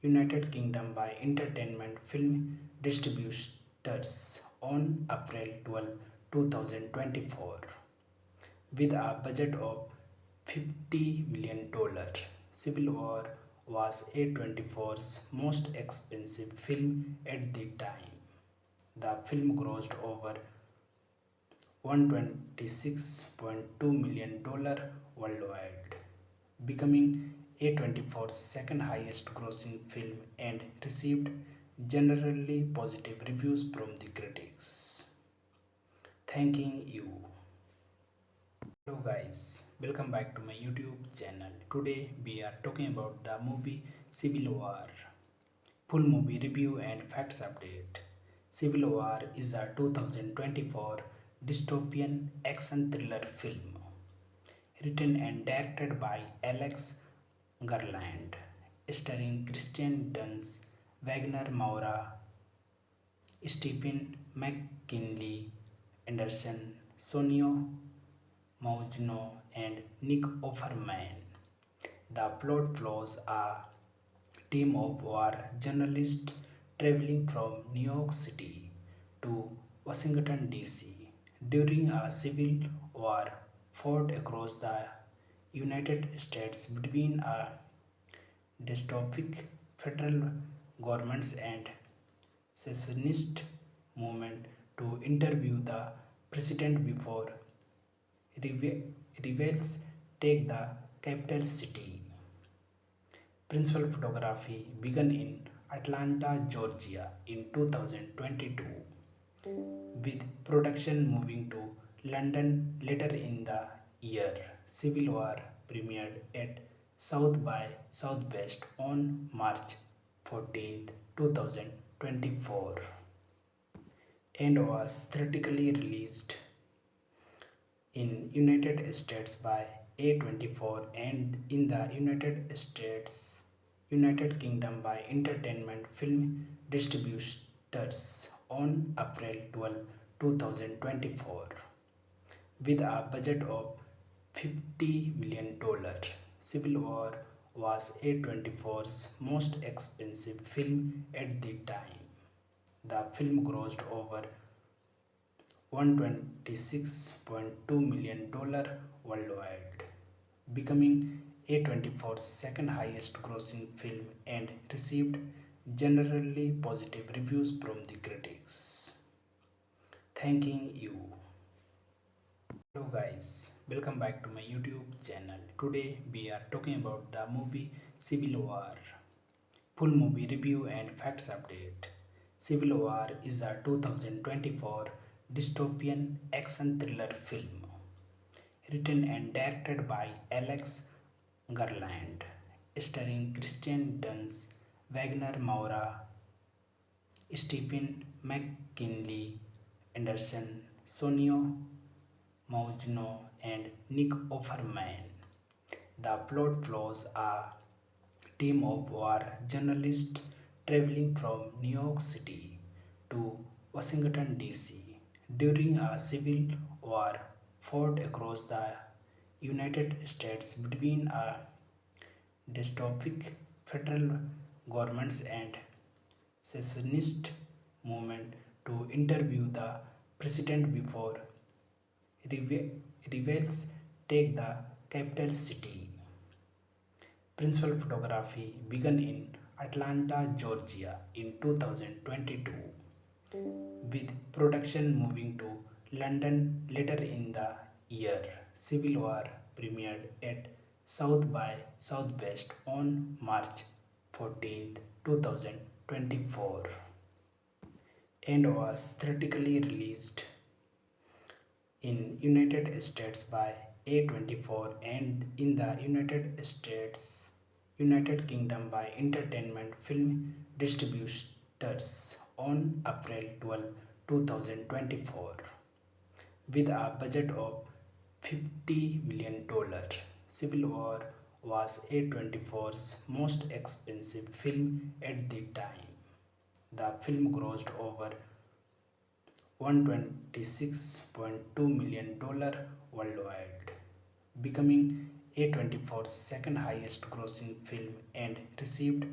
United Kingdom by Entertainment Film Distributors on April 12, 2024. With a budget of $50 million, Civil War was A24's most expensive film at the time. The film grossed over $126.2 million worldwide, becoming A24's second highest grossing film and received generally positive reviews from the critics. Thanking you. Hello guys, welcome back to my YouTube channel. Today we are talking about the movie Civil War. Full movie review and facts update. Civil War is a 2024 dystopian action thriller film written and directed by Alex Garland, starring Christian Dunst, Wagner Moura, Stephen McKinley Anderson, Sonio Maugino, and Nick Offerman. The plot follows a team of war journalists traveling from New York City to Washington, D.C. during a civil war fought across the United States between a dystopic federal governments and secessionist movement to interview the president before rebels take the capital city. Principal photography began in Atlanta, Georgia in 2022, with production moving to London later in the year. Civil War premiered at South by Southwest on March 14, 2024 and was theatrically released in United States by A24 and in the United Kingdom by Entertainment Film Distributors on April 12, 2024. With a budget of $50 million, Civil War was A24's most expensive film at the time. The film grossed over $126.2 million worldwide, becoming A24's second highest grossing film and received generally positive reviews from the critics. Thanking you. Hello guys, welcome back to my YouTube channel. Today we are talking about the movie Civil War. Full movie review and facts update. Civil War is a 2024 dystopian action thriller film written and directed by Alex Garland, starring Christian Dunst, Wagner Moura, Stephen McKinley Anderson, Sonio Maugno, and Nick Offerman. The plot follows a team of war journalists traveling from New York City to Washington, D.C. during a civil war fought across the United States between a dystopic federal governments and secessionist movement to interview the president before rebels take the capital city. Principal photography began in Atlanta, Georgia in 2022, with production moving to London later in the year. Civil War premiered at South by Southwest on March 14, 2024 and was theatrically released in United States by A24 and in the United Kingdom by Entertainment Film Distributors on April 12, 2024. With a budget of $50 million, Civil War was A24's most expensive film at the time. The film grossed over $126.2 million worldwide, becoming A24's second highest grossing film and received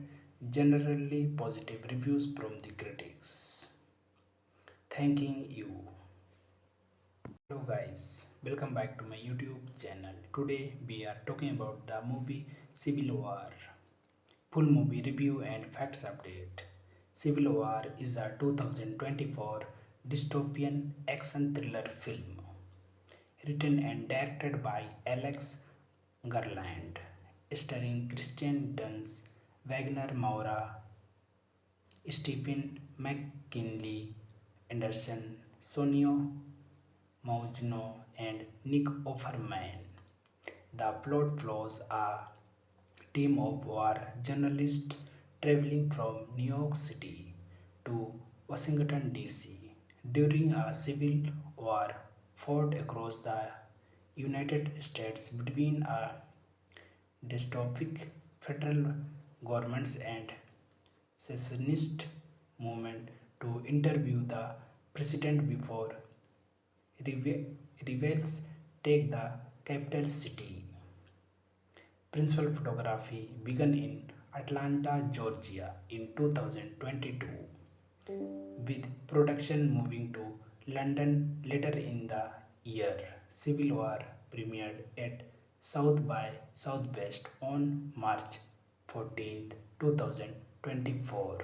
generally positive reviews from the critics. Thanking you. Hello guys, welcome back to my YouTube channel. Today we are talking about the movie Civil War. Full movie review and facts update. Civil War is a 2024 dystopian action thriller film written and directed by Alex Garland, starring Christian Dunst, Wagner Moura, Stephen McKinley Anderson, Sonio Maugno, and Nick Offerman. The plot follows a team of war journalists traveling from New York City to Washington, D.C. during a civil war fought across the United States between a dystopic federal governments and secessionist movement to interview the president before rebels take the capital city. Principal photography began in Atlanta, Georgia in 2022, with production moving to London later in the year. Civil War premiered at South by Southwest on March 14, 2024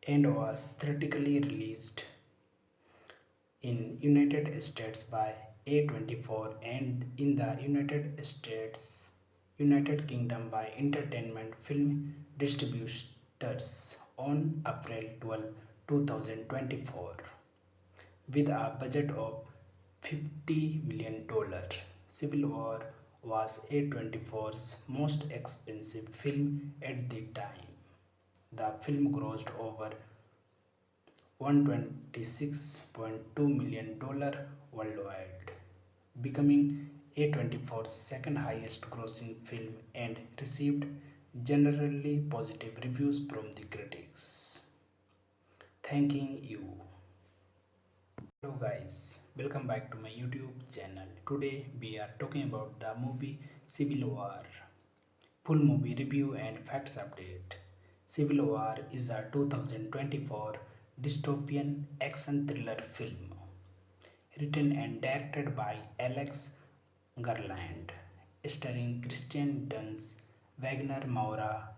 and was theatrically released in United States by A24 and in the United Kingdom by Entertainment Film Distributors on April 12, 2024. With a budget of $50 million, Civil War was A24's most expensive film at the time. The film grossed over $126.2 million worldwide, becoming A24's second highest grossing film and received generally positive reviews from the critics. Thanking you. Hello guys, welcome back to my YouTube channel. Today we are talking about the movie Civil War. Full movie review and facts update. Civil War is a 2024 dystopian action thriller film written and directed by Alex Garland, starring Christian Dunst, Wagner Moura,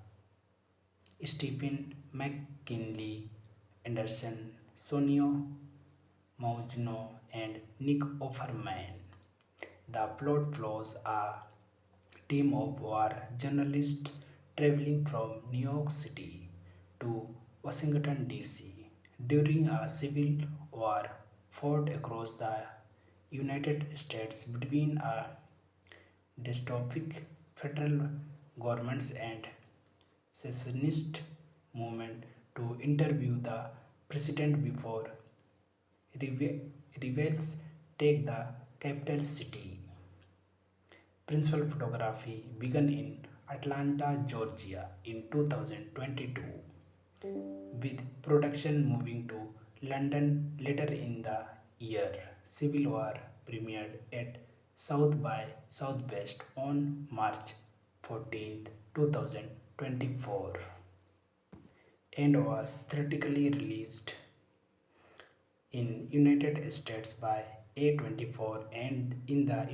Stephen McKinley Anderson, Sonio Maugno, and Nick Offerman. The plot follows a team of war journalists traveling from New York City to Washington, D.C. during a civil war fought across the United States between a dystopic federal governments and secessionist movement to interview the president before rebels take the capital city. Principal photography began in Atlanta, Georgia in 2022, with production moving to London later in the year. Civil War premiered at South by Southwest on March 14, 2024 and was theatrically released in United States by A24 and in the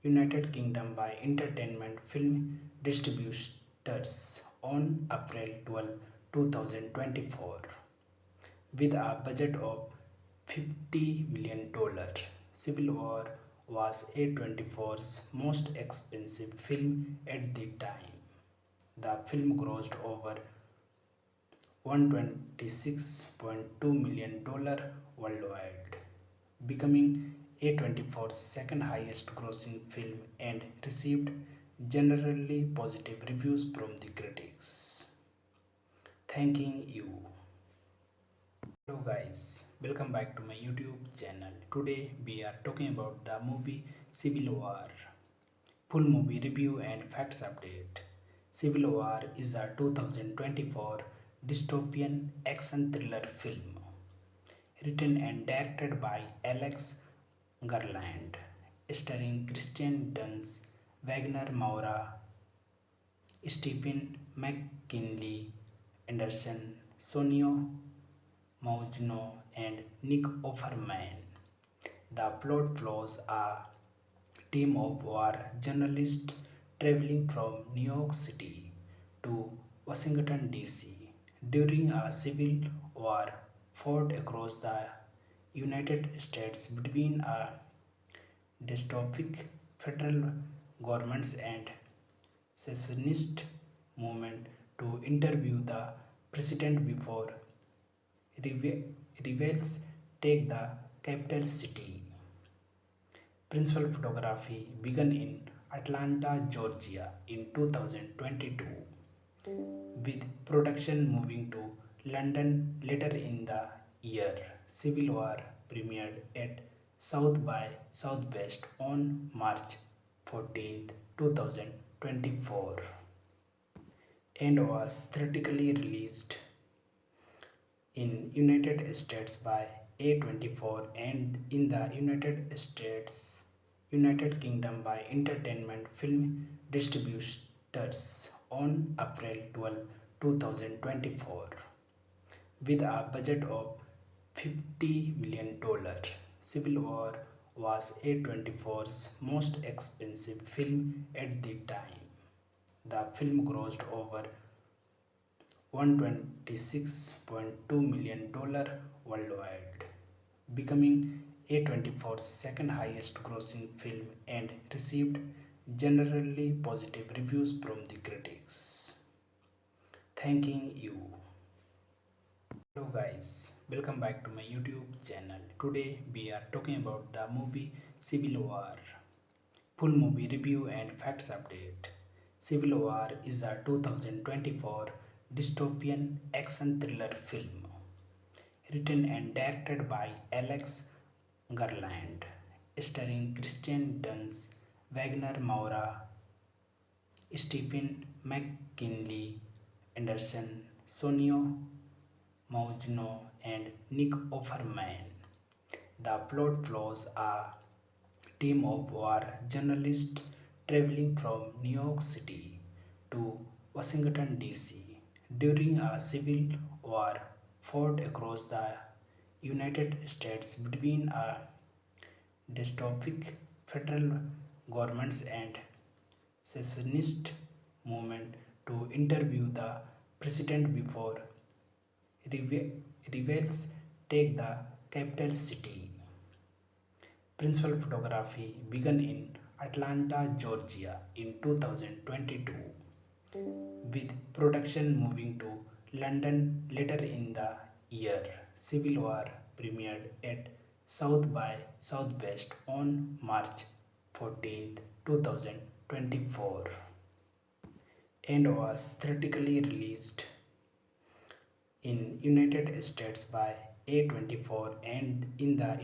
United Kingdom by Entertainment Film Distributors on April 12, 2024 with a budget of $50 million. Civil War was A24's most expensive film at the time. The film grossed over $126.2 million worldwide, becoming A24's second highest grossing film and received generally positive reviews from the critics. Thanking you. Hello guys, welcome back to my YouTube channel. Today we are talking about the movie Civil War. Full movie review and facts update. Civil War is a 2024 dystopian action thriller film written and directed by Alex Garland, starring Kristen Dunst, Wagner Moura, Stephen McKinley Anderson, Sonio Maugno, and Nick Offerman. The plot follows a team of war journalists traveling from New York City to Washington, D.C. during a civil war fought across the United States between a dystopic federal governments and secessionist movement to interview the president before rebels take the capital city. Principal photography began in Atlanta, Georgia in 2022, with production moving to London later in the year. Civil War premiered at South by Southwest on March 14, 2024 and was theatrically released in United States by A24 and in the United Kingdom by Entertainment Film Distributors on April 12, 2024 with a budget of $50 million. Civil War was A24's most expensive film at the time. The film grossed over $126.2 million worldwide, becoming A24's second highest grossing film and received generally positive reviews from the critics. Thanking you. Hello guys, welcome back to my YouTube channel. Today we are talking about the movie Civil War. Full movie review and facts update. Civil War is a 2024 dystopian action thriller film written and directed by Alex Garland, starring Kristen Dunst, Wagner Moura, Stephen McKinley Anderson, Sonio Maugno, and Nick Offerman. The plot follows a team of war journalists traveling from New York City to Washington, D.C. during a civil war fought across the United States between a dystopic federal governments and secessionist movement to interview the president before rebels take the capital city. Principal photography began in Atlanta, Georgia in 2022, with production moving to London later in the year. Civil War premiered at South by Southwest on March 14th, 2024 and was theatrically released in United States by A24 and in the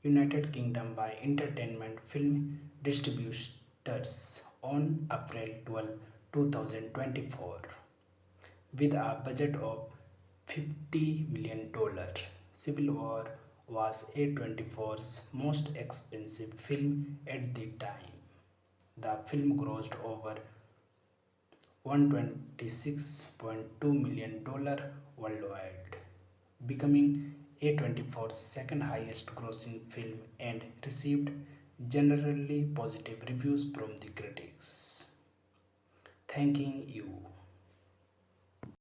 United Kingdom by Entertainment Film Distributors on April 12, 2024. With a budget of $50 million, Civil War was A24's most expensive film at the time. The film grossed over $126.2 million worldwide, becoming A24's second highest grossing film and received generally positive reviews from the critics. Thanking you.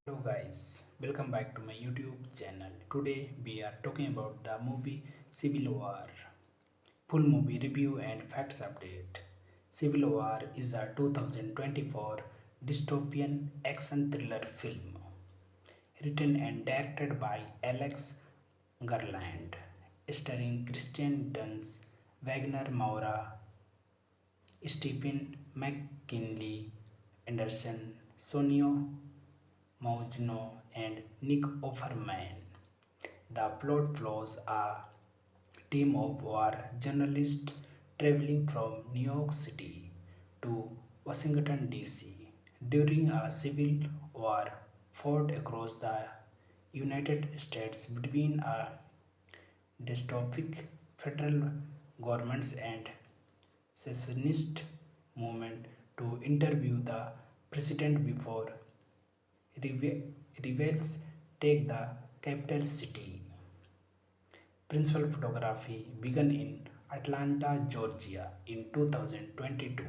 Hello guys, welcome back to my YouTube channel. Today we are talking about the movie Civil War. Full movie review and facts update. Civil War is a 2024 dystopian action thriller film written and directed by Alex Garland, starring Christian Dunst, Wagner Moura, Stephen McKinley Anderson, Sonio Maugno, and Nick Offerman. The plot follows a team of war journalists traveling from New York City to Washington, D.C. during a civil war fought across the United States between a dystopic federal governments and secessionist movement to interview the president before rebels take the capital city. Principal photography began in Atlanta, Georgia in 2022,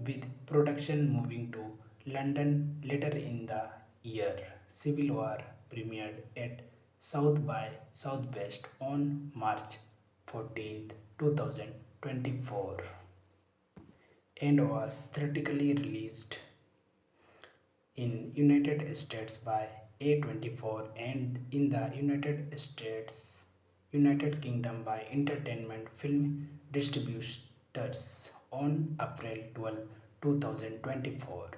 with production moving to London later in the year. Civil War premiered at South by Southwest on March 14th, 2024 and was theatrically released in United States by A24 and in the United Kingdom by Entertainment Film Distributors on April 12, 2024.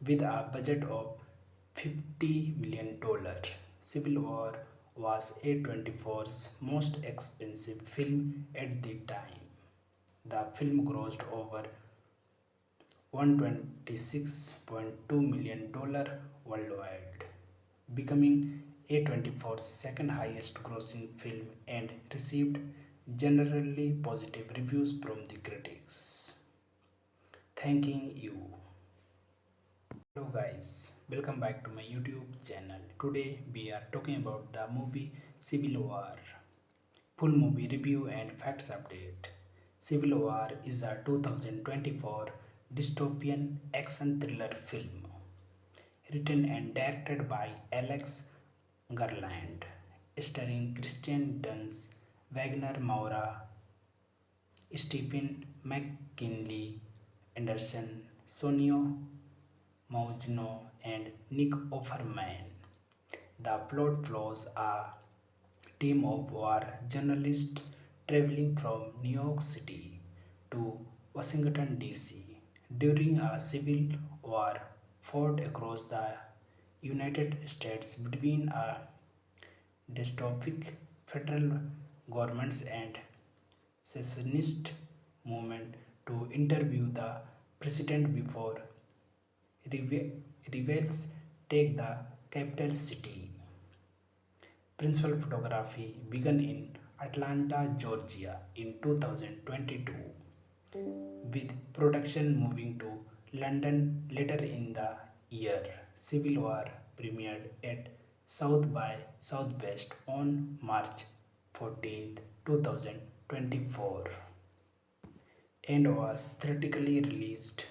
With a budget of $50 million, Civil War was A24's most expensive film at the time. The film grossed over $126.2 million worldwide, becoming A24's second highest grossing film and received generally positive reviews from the critics. Thanking you. Hello guys, welcome back to my YouTube channel. Today we are talking about the movie Civil War. Full movie review and facts update. Civil War is a 2024 dystopian action thriller film written and directed by Alex Garland, starring Christian Dunst, Wagner Moura, Stephen McKinley Anderson, Sonio Maugno, and Nick Offerman. The plot follows a team of war journalists traveling from New York City to Washington, D.C. during a civil war fought across the United States between a dystopic federal governments and secessionist movement to interview the president before rebels take the capital city. Principal photography began in Atlanta, Georgia in 2022, with production moving to London later in the year. Civil War premiered at South by Southwest on March 14th, 2024 and was theatrically released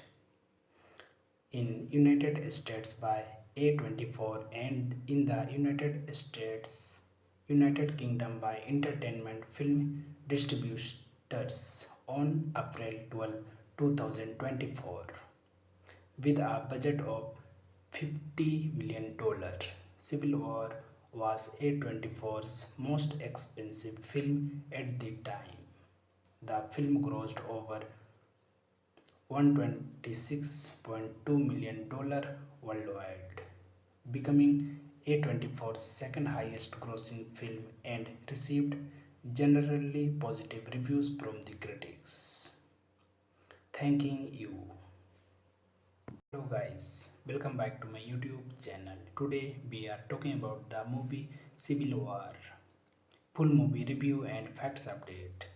in United States by A24 and in the United Kingdom by Entertainment Film Distributors on April 12, 2024. With a budget of $50 million, Civil War was A24's most expensive film at the time. The film grossed over $126.2 million worldwide, becoming A24's second highest grossing film and received generally positive reviews from the critics. Thanking you. Hello guys, welcome back to my YouTube channel. Today we are talking about the movie Civil War. Full movie review and facts update.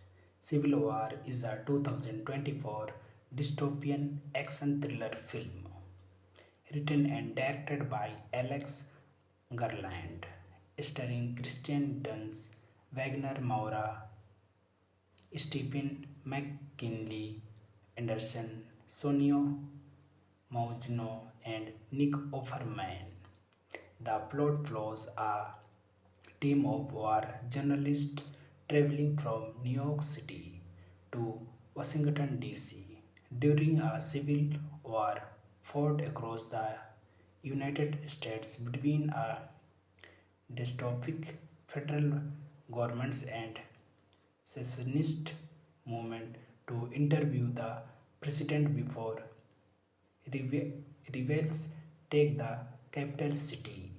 Civil War is a 2024 dystopian action thriller film written and directed by Alex Garland, starring Christian Dunst, Wagner Moura, Stephen McKinley, Anderson, Sonio Maugino, and Nick Offerman. The plot follows a team of war journalists traveling from New York City to Washington, D.C. during a civil war fought across the United States between a dystopic federal governments and secessionist movement to interview the president before rebels take the capital city.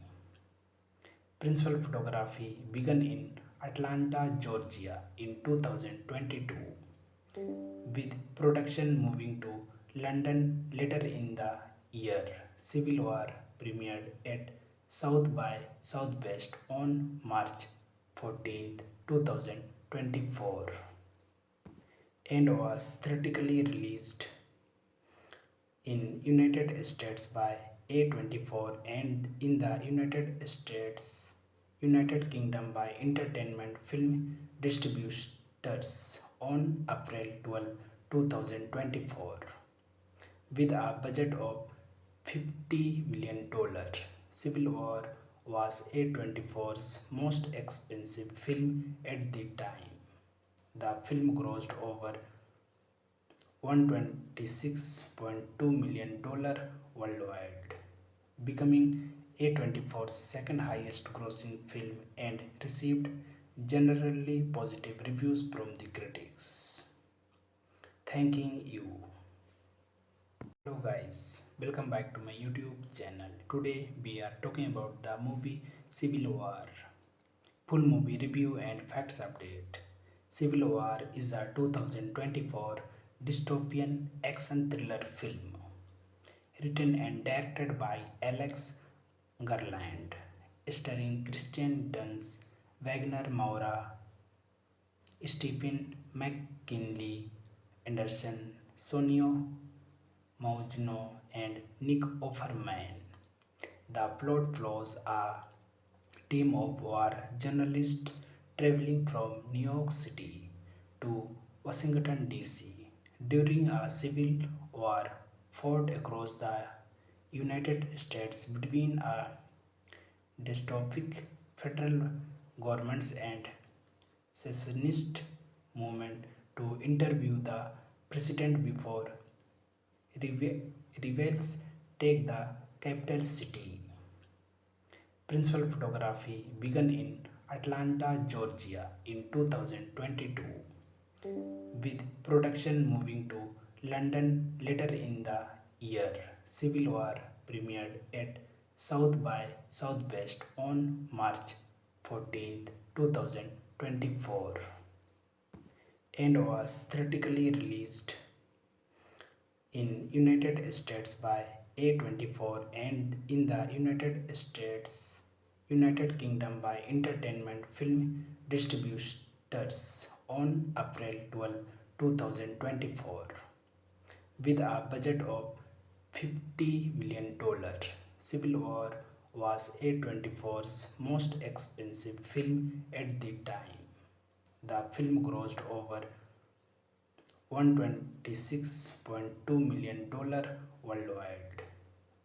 Principal photography began in Atlanta, Georgia in 2022, with production moving to London later in the year. Civil War premiered at South by Southwest on March 14, 2024 and was theatrically released in United States by A24 and in the United Kingdom by Entertainment Film Distributors on April 12, 2024. With a budget of $50 million, Civil War was A24's most expensive film at the time. The film grossed over $126.2 million worldwide, becoming A24's second highest grossing film and received generally positive reviews from the critics. Thanking you. Hello guys, welcome back to my YouTube channel. Today we are talking about the movie Civil War. Full movie review and facts update. Civil War is a 2024 dystopian action thriller film written and directed by Alex Garland, starring Christian Dunst, Wagner Moura, Stephen McKinley, Anderson, Sonio Maugino, and Nick Offerman. The plot follows a team of war journalists traveling from New York City to Washington, D.C. during a civil war fought across the United States between a dystopic federal governments and secessionist movement to interview the president before rebels take the capital city. Principal photography began in Atlanta, Georgia in 2022, with production moving to London later in the year. Civil War premiered at South by Southwest on March 14, 2024 and was theatrically released in United States by A24 and in the United Kingdom by Entertainment Film Distributors on April 12, 2024. With a budget of $50 million, Civil War was A24's most expensive film at the time. The film grossed over $126.2 million worldwide,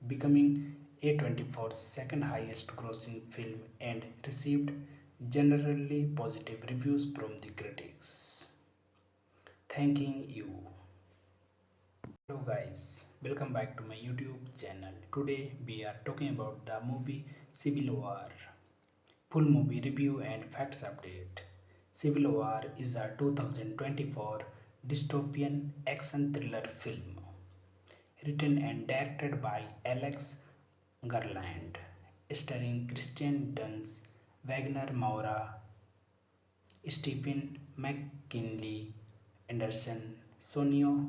becoming A24's second highest grossing film and received generally positive reviews from the critics. Thanking you. Hello guys, welcome back to my YouTube channel. Today we are talking about the movie Civil War. Full movie review and facts update. Civil War is a 2024 dystopian action thriller film written and directed by Alex Garland, starring Christian Dunst, Wagner Moura, Stephen McKinley Anderson, Sonio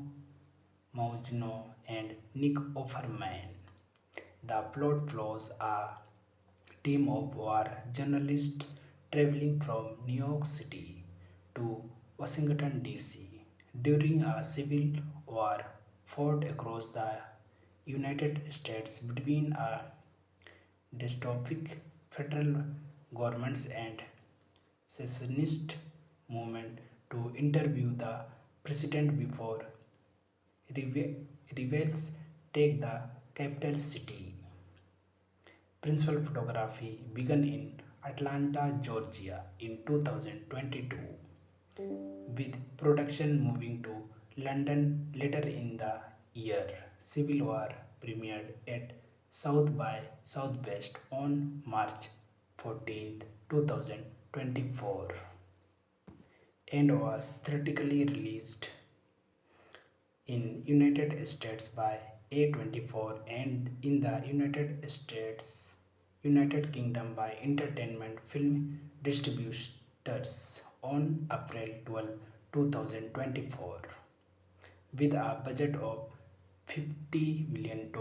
Maugno, and Nick Offerman. The plot follows a team of war journalists traveling from New York City to Washington, D.C. during a civil war fought across the United States between a dystopic federal governments and secessionist movement to interview the president before rebels take the capital city. Principal photography began in Atlanta, Georgia in 2022, with production moving to London later in the year. Civil War premiered at South by Southwest on March 14, 2024 and was theatrically released in United States by A24 and in the United Kingdom by Entertainment Film Distributors on April 12, 2024. With a budget of $50 million,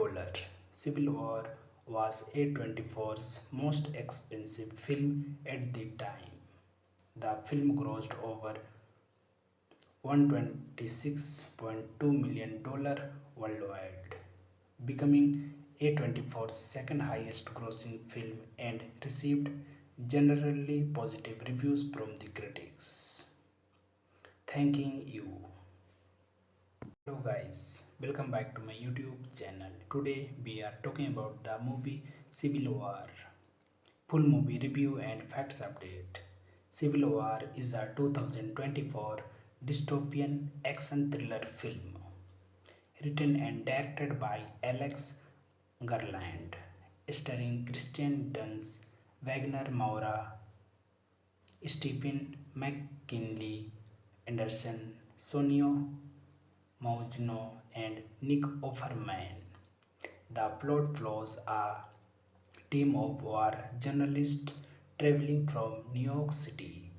Civil War was A24's most expensive film at the time. The film grossed over $126.2 million worldwide, becoming A24's second highest grossing film and received generally positive reviews from the critics. Thanking you. Hello guys, welcome back to my YouTube channel. Today we are talking about the movie Civil War. Full movie review and facts update. Civil War is a 2024 dystopian action thriller film written and directed by Alex Garland, starring Christian Dunst, Wagner Moura, Stephen McKinley Anderson, Sonio Maugno, and Nick Offerman. The plot follows a team of war journalists traveling from New York City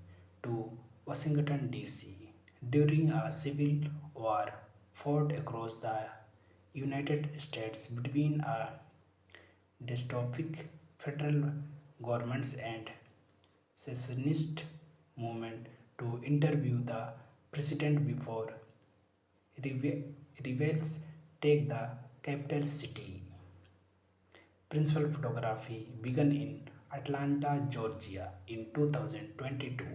to Washington, D.C. during a civil war fought across the United States between a dystopic federal governments and secessionist movement to interview the president before rebels take the capital city. Principal photography began in Atlanta, Georgia in 2022,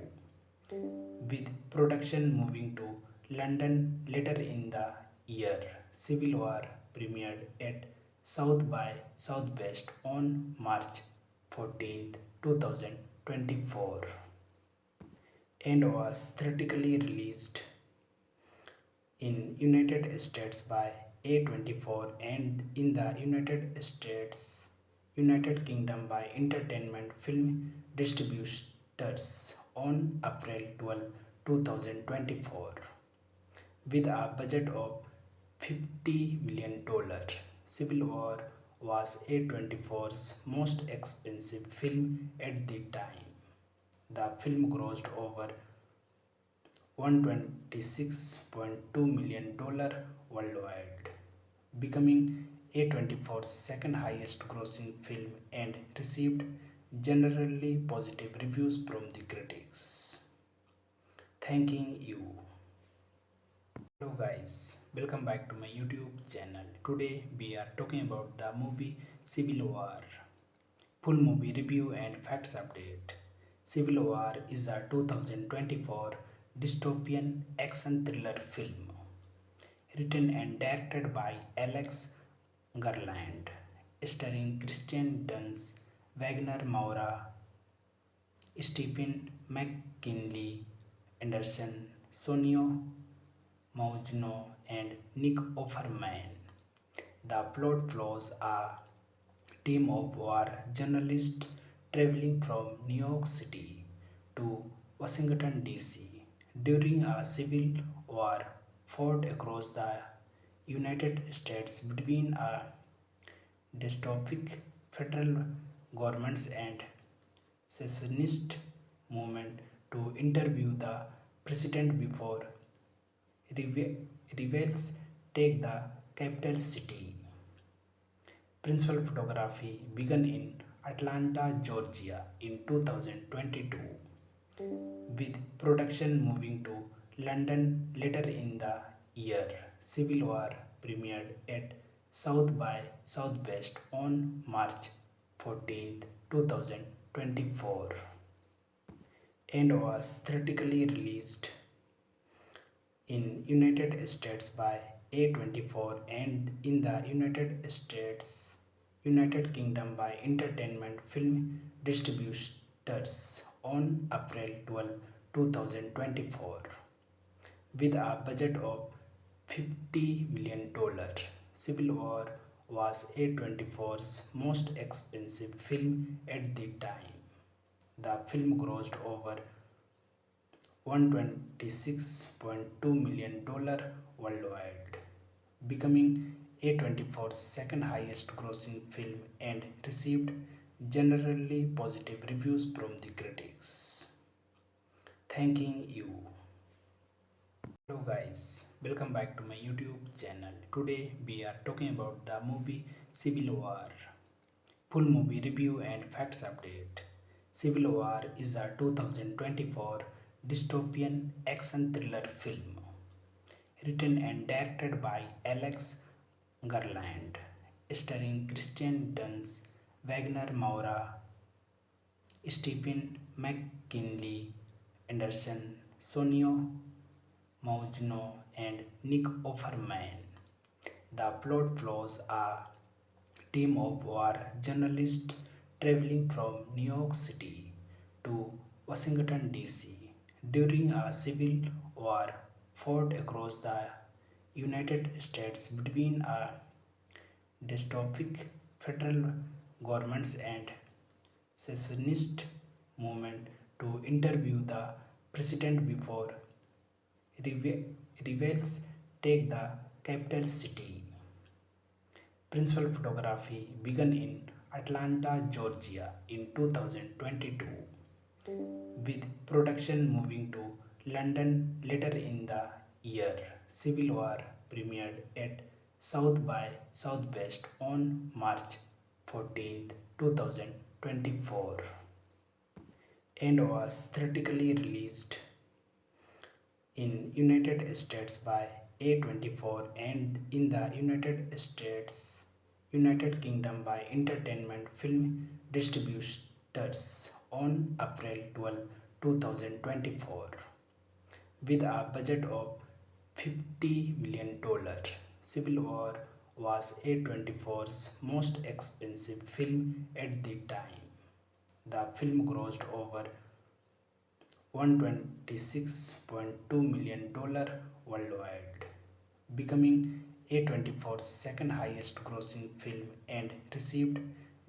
with production moving to London later in the year. Civil War premiered at South by Southwest on March 14, 2024 and was theatrically released in United States by A24 and in the United Kingdom by Entertainment Film Distributors on April 12, 2024. With a budget of $50 million, Civil War was A24's most expensive film at the time. The film grossed over $126.2 million worldwide, becoming A24's second highest grossing film and received generally positive reviews from the critics. Thanking you. Hello guys, welcome back to my YouTube channel. Today we are talking about the movie Civil War. Full movie review and facts update. Civil War is a 2024 dystopian action thriller film written and directed by Alex Garland, starring Christian Dunst, Wagner Moura, Stephen McKinley Anderson, Sonio Maugno, and Nick Offerman. The plot follows a team of war journalists traveling from New York City to Washington, D.C. during a civil war fought across the United States between a dystopic federal governments and secessionist movement to interview the president before rebels take the capital city. Principal photography began in Atlanta, Georgia in 2022, with production moving to London later in the year. Civil War premiered at South by Southwest on March 14, 2024 and was theatrically released in United States by A24 and in the United Kingdom by Entertainment Film Distributors on April 12, 2024 with a budget of $50 million. Civil War was A24's most expensive film at the time. The film grossed over $126.2 million worldwide, becoming A24's second highest grossing film and received generally positive reviews from the critics. Thanking you. Hello guys, welcome back to my YouTube channel. Today we are talking about the movie Civil War. Full movie review and facts update. Civil War is a 2024 dystopian action thriller film written and directed by Alex Garland, starring Christian Dunst, Wagner Moura, Stephen McKinley Anderson, Sonio Maugno, and Nick Offerman. The plot follows a team of war journalists traveling from New York City to Washington, D.C. during a civil war fought across the United States between a dystopic federal governments and secessionist movement to interview the president before rebels take the capital city. Principal photography began in Atlanta, Georgia in 2022, with production moving to London later in the year. Civil War premiered at South by Southwest on March 14, 2024 and was theatrically released in United States by A24 and in the United Kingdom by Entertainment Film Distributors on April 12, 2024 with a budget of $50 million. Civil War was A24's most expensive film at the time. The film grossed over $126.2 million worldwide, becoming A24's second highest grossing film and received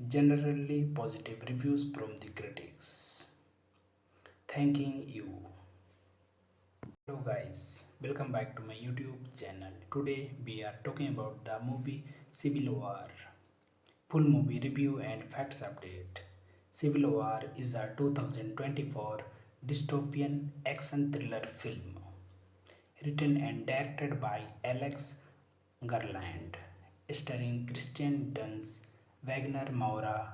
generally positive reviews from the critics. Thanking you. Hello guys, welcome back to my YouTube channel. Today we are talking about the movie Civil War. Full movie review and facts update. Civil War is a 2024 dystopian action thriller film written and directed by Alex Garland, starring Christian Dunst, Wagner Moura,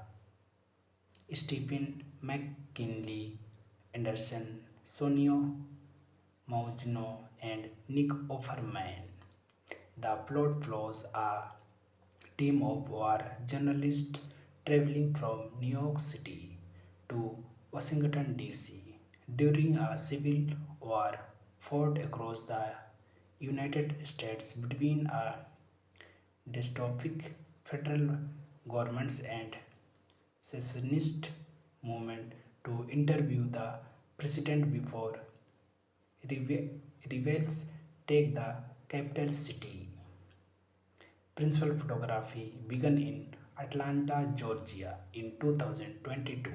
Stephen McKinley Anderson, Sonio Maugno, and Nick Offerman. The plot follows a team of war journalists traveling from New York City to Washington, D.C. during a civil war fought across the United States between a dystopic federal governments and secessionist movement to interview the president before rebels take the capital city. Principal photography began in Atlanta, Georgia in 2022,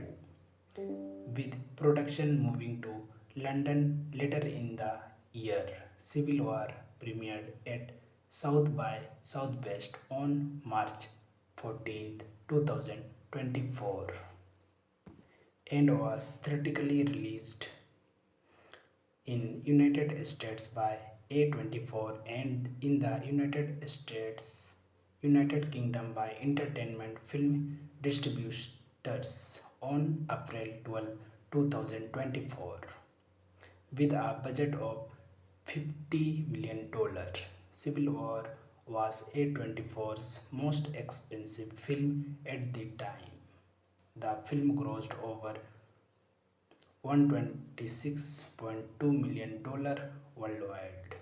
with production moving to London later in the year. Civil War premiered at South by Southwest on March 14th, 2024 and was theatrically released in United States by A24 and in the United Kingdom by Entertainment Film Distributors on April 12, 2024. With a budget of $50 million, Civil War was A24's most expensive film at the time. The film grossed over $126.2 million worldwide,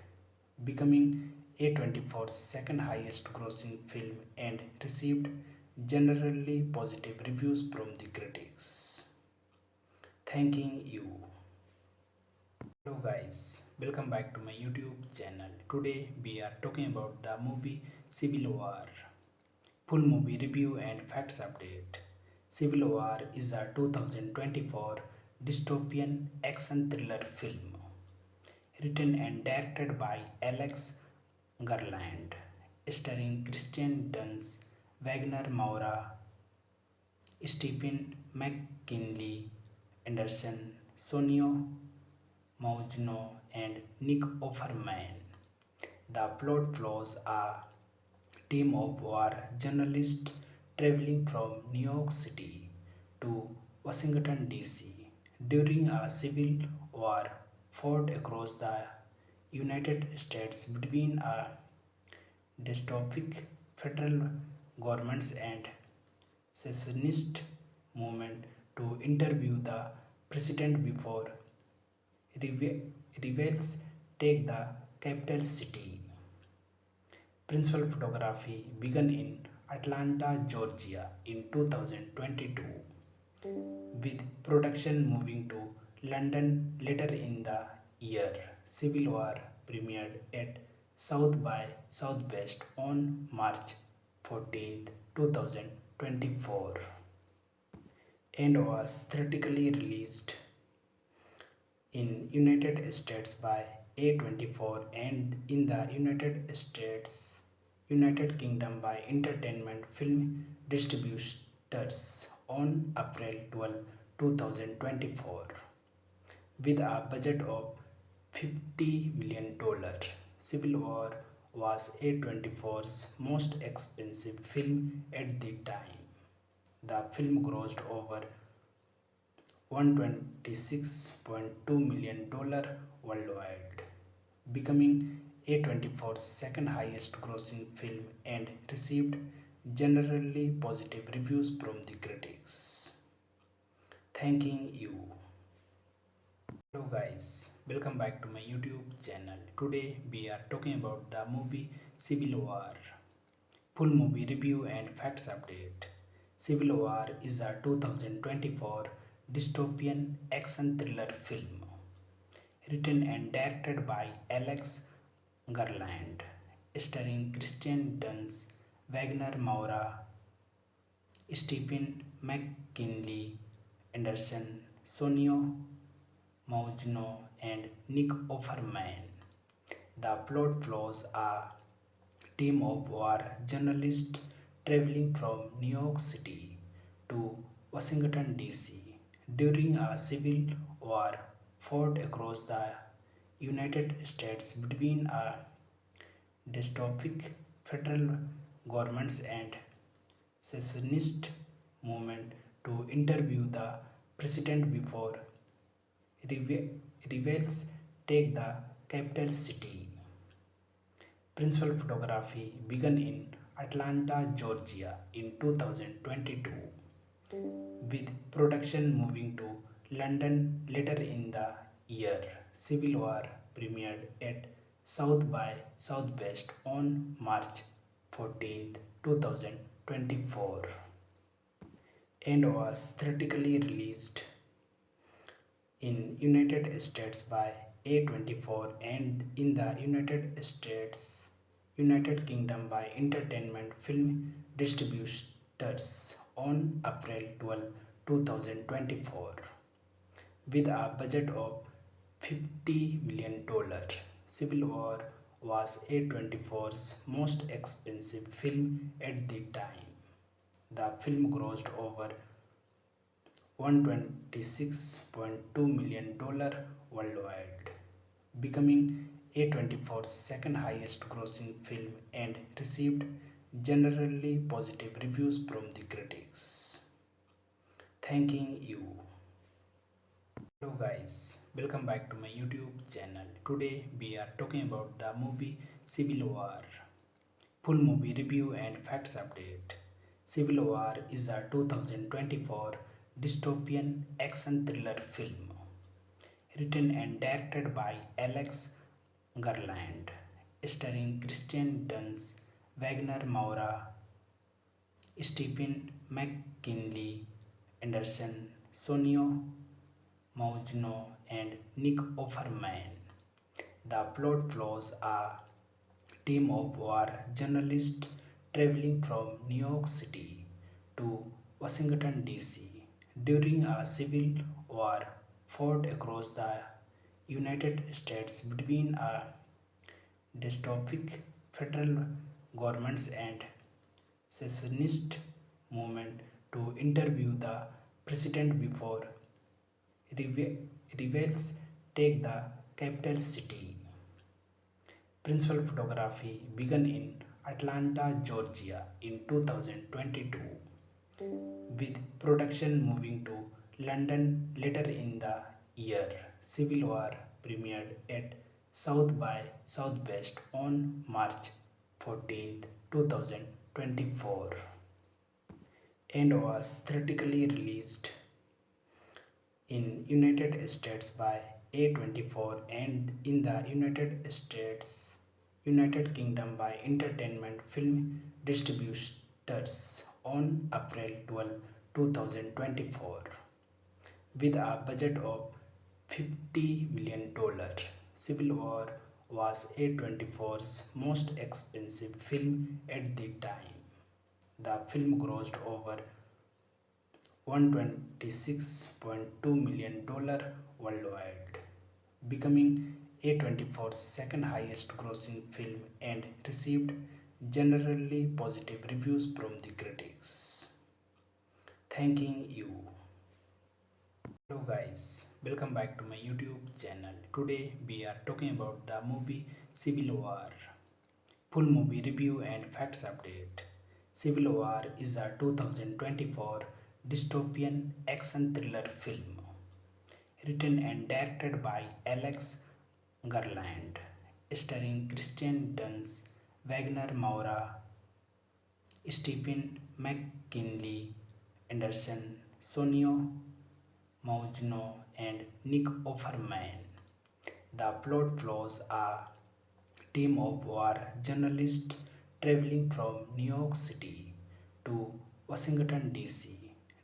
becoming A24's second highest grossing film and received generally positive reviews from the critics. Thanking you. Hello guys, welcome back to my YouTube channel. Today we are talking about the movie Civil War. Full movie review and facts update. Civil War is a 2024 dystopian action thriller film written and directed by Alex Garland, starring Christian Dunst, Wagner Moura, Stephen McKinley Anderson, Sonio Maugno, and Nick Offerman. The plot follows a team of war journalists traveling from New York City to Washington, D.C. during a civil war fought across the United States between a dystopic federal governments and secessionist movement to interview the president before rebels take the capital city. Principal photography began in Atlanta, Georgia in 2022, with production moving to London later in the year. Civil War premiered at South by Southwest on March 14th, 2024 and was theatrically released in United States by A24 and in the United Kingdom by Entertainment Film Distributors on April 12, 2024. With a budget of $50 million, Civil War was A24's most expensive film at the time. The film grossed over $126.2 million worldwide, becoming A24's second highest grossing film and received generally positive reviews from the critics. Thanking you. Hello guys, welcome back to my YouTube channel. Today we are talking about the movie Civil War. Full movie review and facts update. Civil War is a 2024 dystopian action thriller film written and directed by Alex Garland, starring Christian Dunst, Wagner Moura, Stephen McKinley Anderson, Sonio Maugno, and Nick Offerman. The plot follows a team of war journalists traveling from New York City to Washington, D.C. during a civil war fought across the United States between a dystopic federal governments and secessionist movement to interview the president before rebels take the capital city. Principal photography began in Atlanta, Georgia in 2022, with production moving to London later in the year. Civil War premiered at South by Southwest on March 14th, 2024 and was theatrically released in United States by A24 and in the United Kingdom by Entertainment Film Distributors on April 12, 2024. With a budget of $50 million, Civil War was A24's most expensive film at the time. The film grossed over $126.2 million worldwide, becoming A24's second highest grossing film and received generally positive reviews from the critics. Thanking you. Hello guys, welcome back to my YouTube channel. Today we are talking about the movie Civil War. Full movie review and facts update. Civil War is a 2024 dystopian action thriller film written and directed by Alex Garland, starring Christian Dunst, Wagner Moura, Stephen McKinley Anderson, Sonio Maugino, and Nick Offerman. The plot follows a team of war journalists traveling from New York City to Washington, D.C. during a civil war fought across the United States between a dystopic federal governments and secessionist movement to interview the president before rebels take the capital city. Principal photography began in Atlanta, Georgia in 2022, with production moving to London later in the year. Civil War premiered at South by Southwest on March 14, 2024 and was theatrically released in United States by A24 and in the United Kingdom by Entertainment Film Distributors on April 12, 2024. With a budget of $50 million, Civil War was A24's most expensive film at the time. The film grossed over $126.2 million worldwide, becoming A24's second highest grossing film and received generally positive reviews from the critics. Thanking you. Hello guys, welcome back to my YouTube channel. Today we are talking about the movie Civil War. Full movie review and facts update. Civil War is a 2024 dystopian action thriller film written and directed by Alex Garland, starring Christian Dunst, Wagner Moura, Stephen McKinley Anderson, Sonio Maugino, and Nick Offerman. The plot follows a team of war journalists traveling from New York City to Washington, D.C.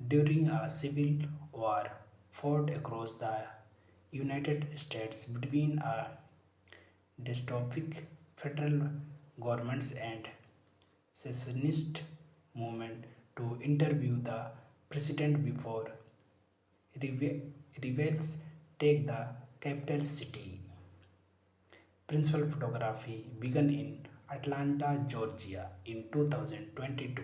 during a civil war fought across the United States between a dystopic federal governments and secessionist movement to interview the president before rebels take the capital city. Principal photography began in Atlanta, Georgia in 2022,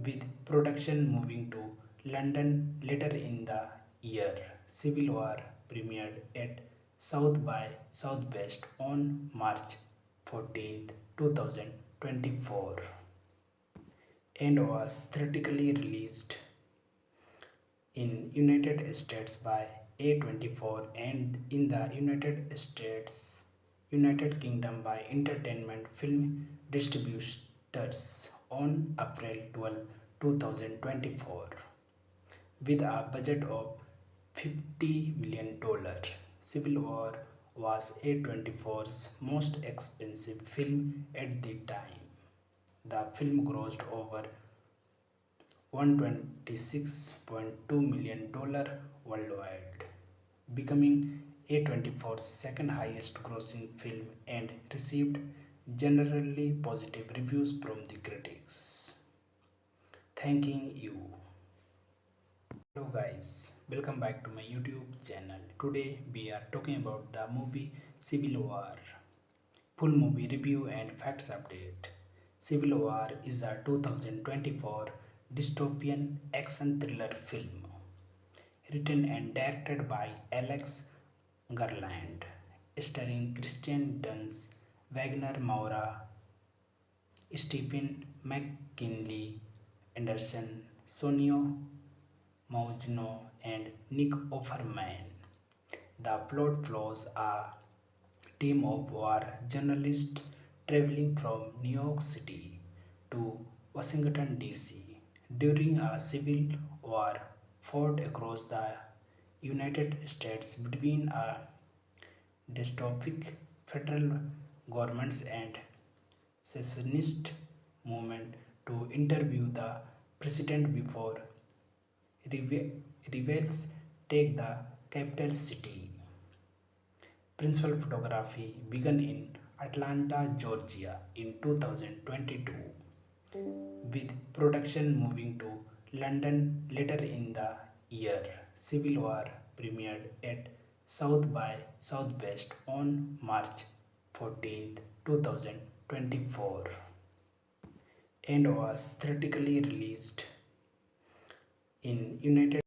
with production moving to London later in the year. Civil War premiered at South by Southwest on March 14, 2024 and was theatrically released in United States by A24 and in the United Kingdom by Entertainment Film Distributors on April 12, 2024. With a budget of $50 million, Civil War was A24's most expensive film at the time. The film grossed over $126.2 million worldwide, becoming A24's second highest grossing film and received generally positive reviews from the critics. Thanking you. Hello guys, welcome back to my YouTube channel. Today we are talking about the movie Civil War. Full movie review and facts update. Civil War is a 2024 dystopian action thriller film written and directed by Alex Garland, starring Christian Dunst, Wagner Moura, Stephen McKinley Anderson, Sonio Maugino, and Nick Offerman. The plot follows a team of war journalists traveling from New York City to Washington, D.C. during a civil war fought across the United States between a dystopic federal governments and secessionist movement to interview the president before rebels take the capital city. Principal photography began in Atlanta, Georgia in 2022, with production moving to London later in the year. Civil War premiered at South by Southwest on March 14, 2024 and was theatrically released in United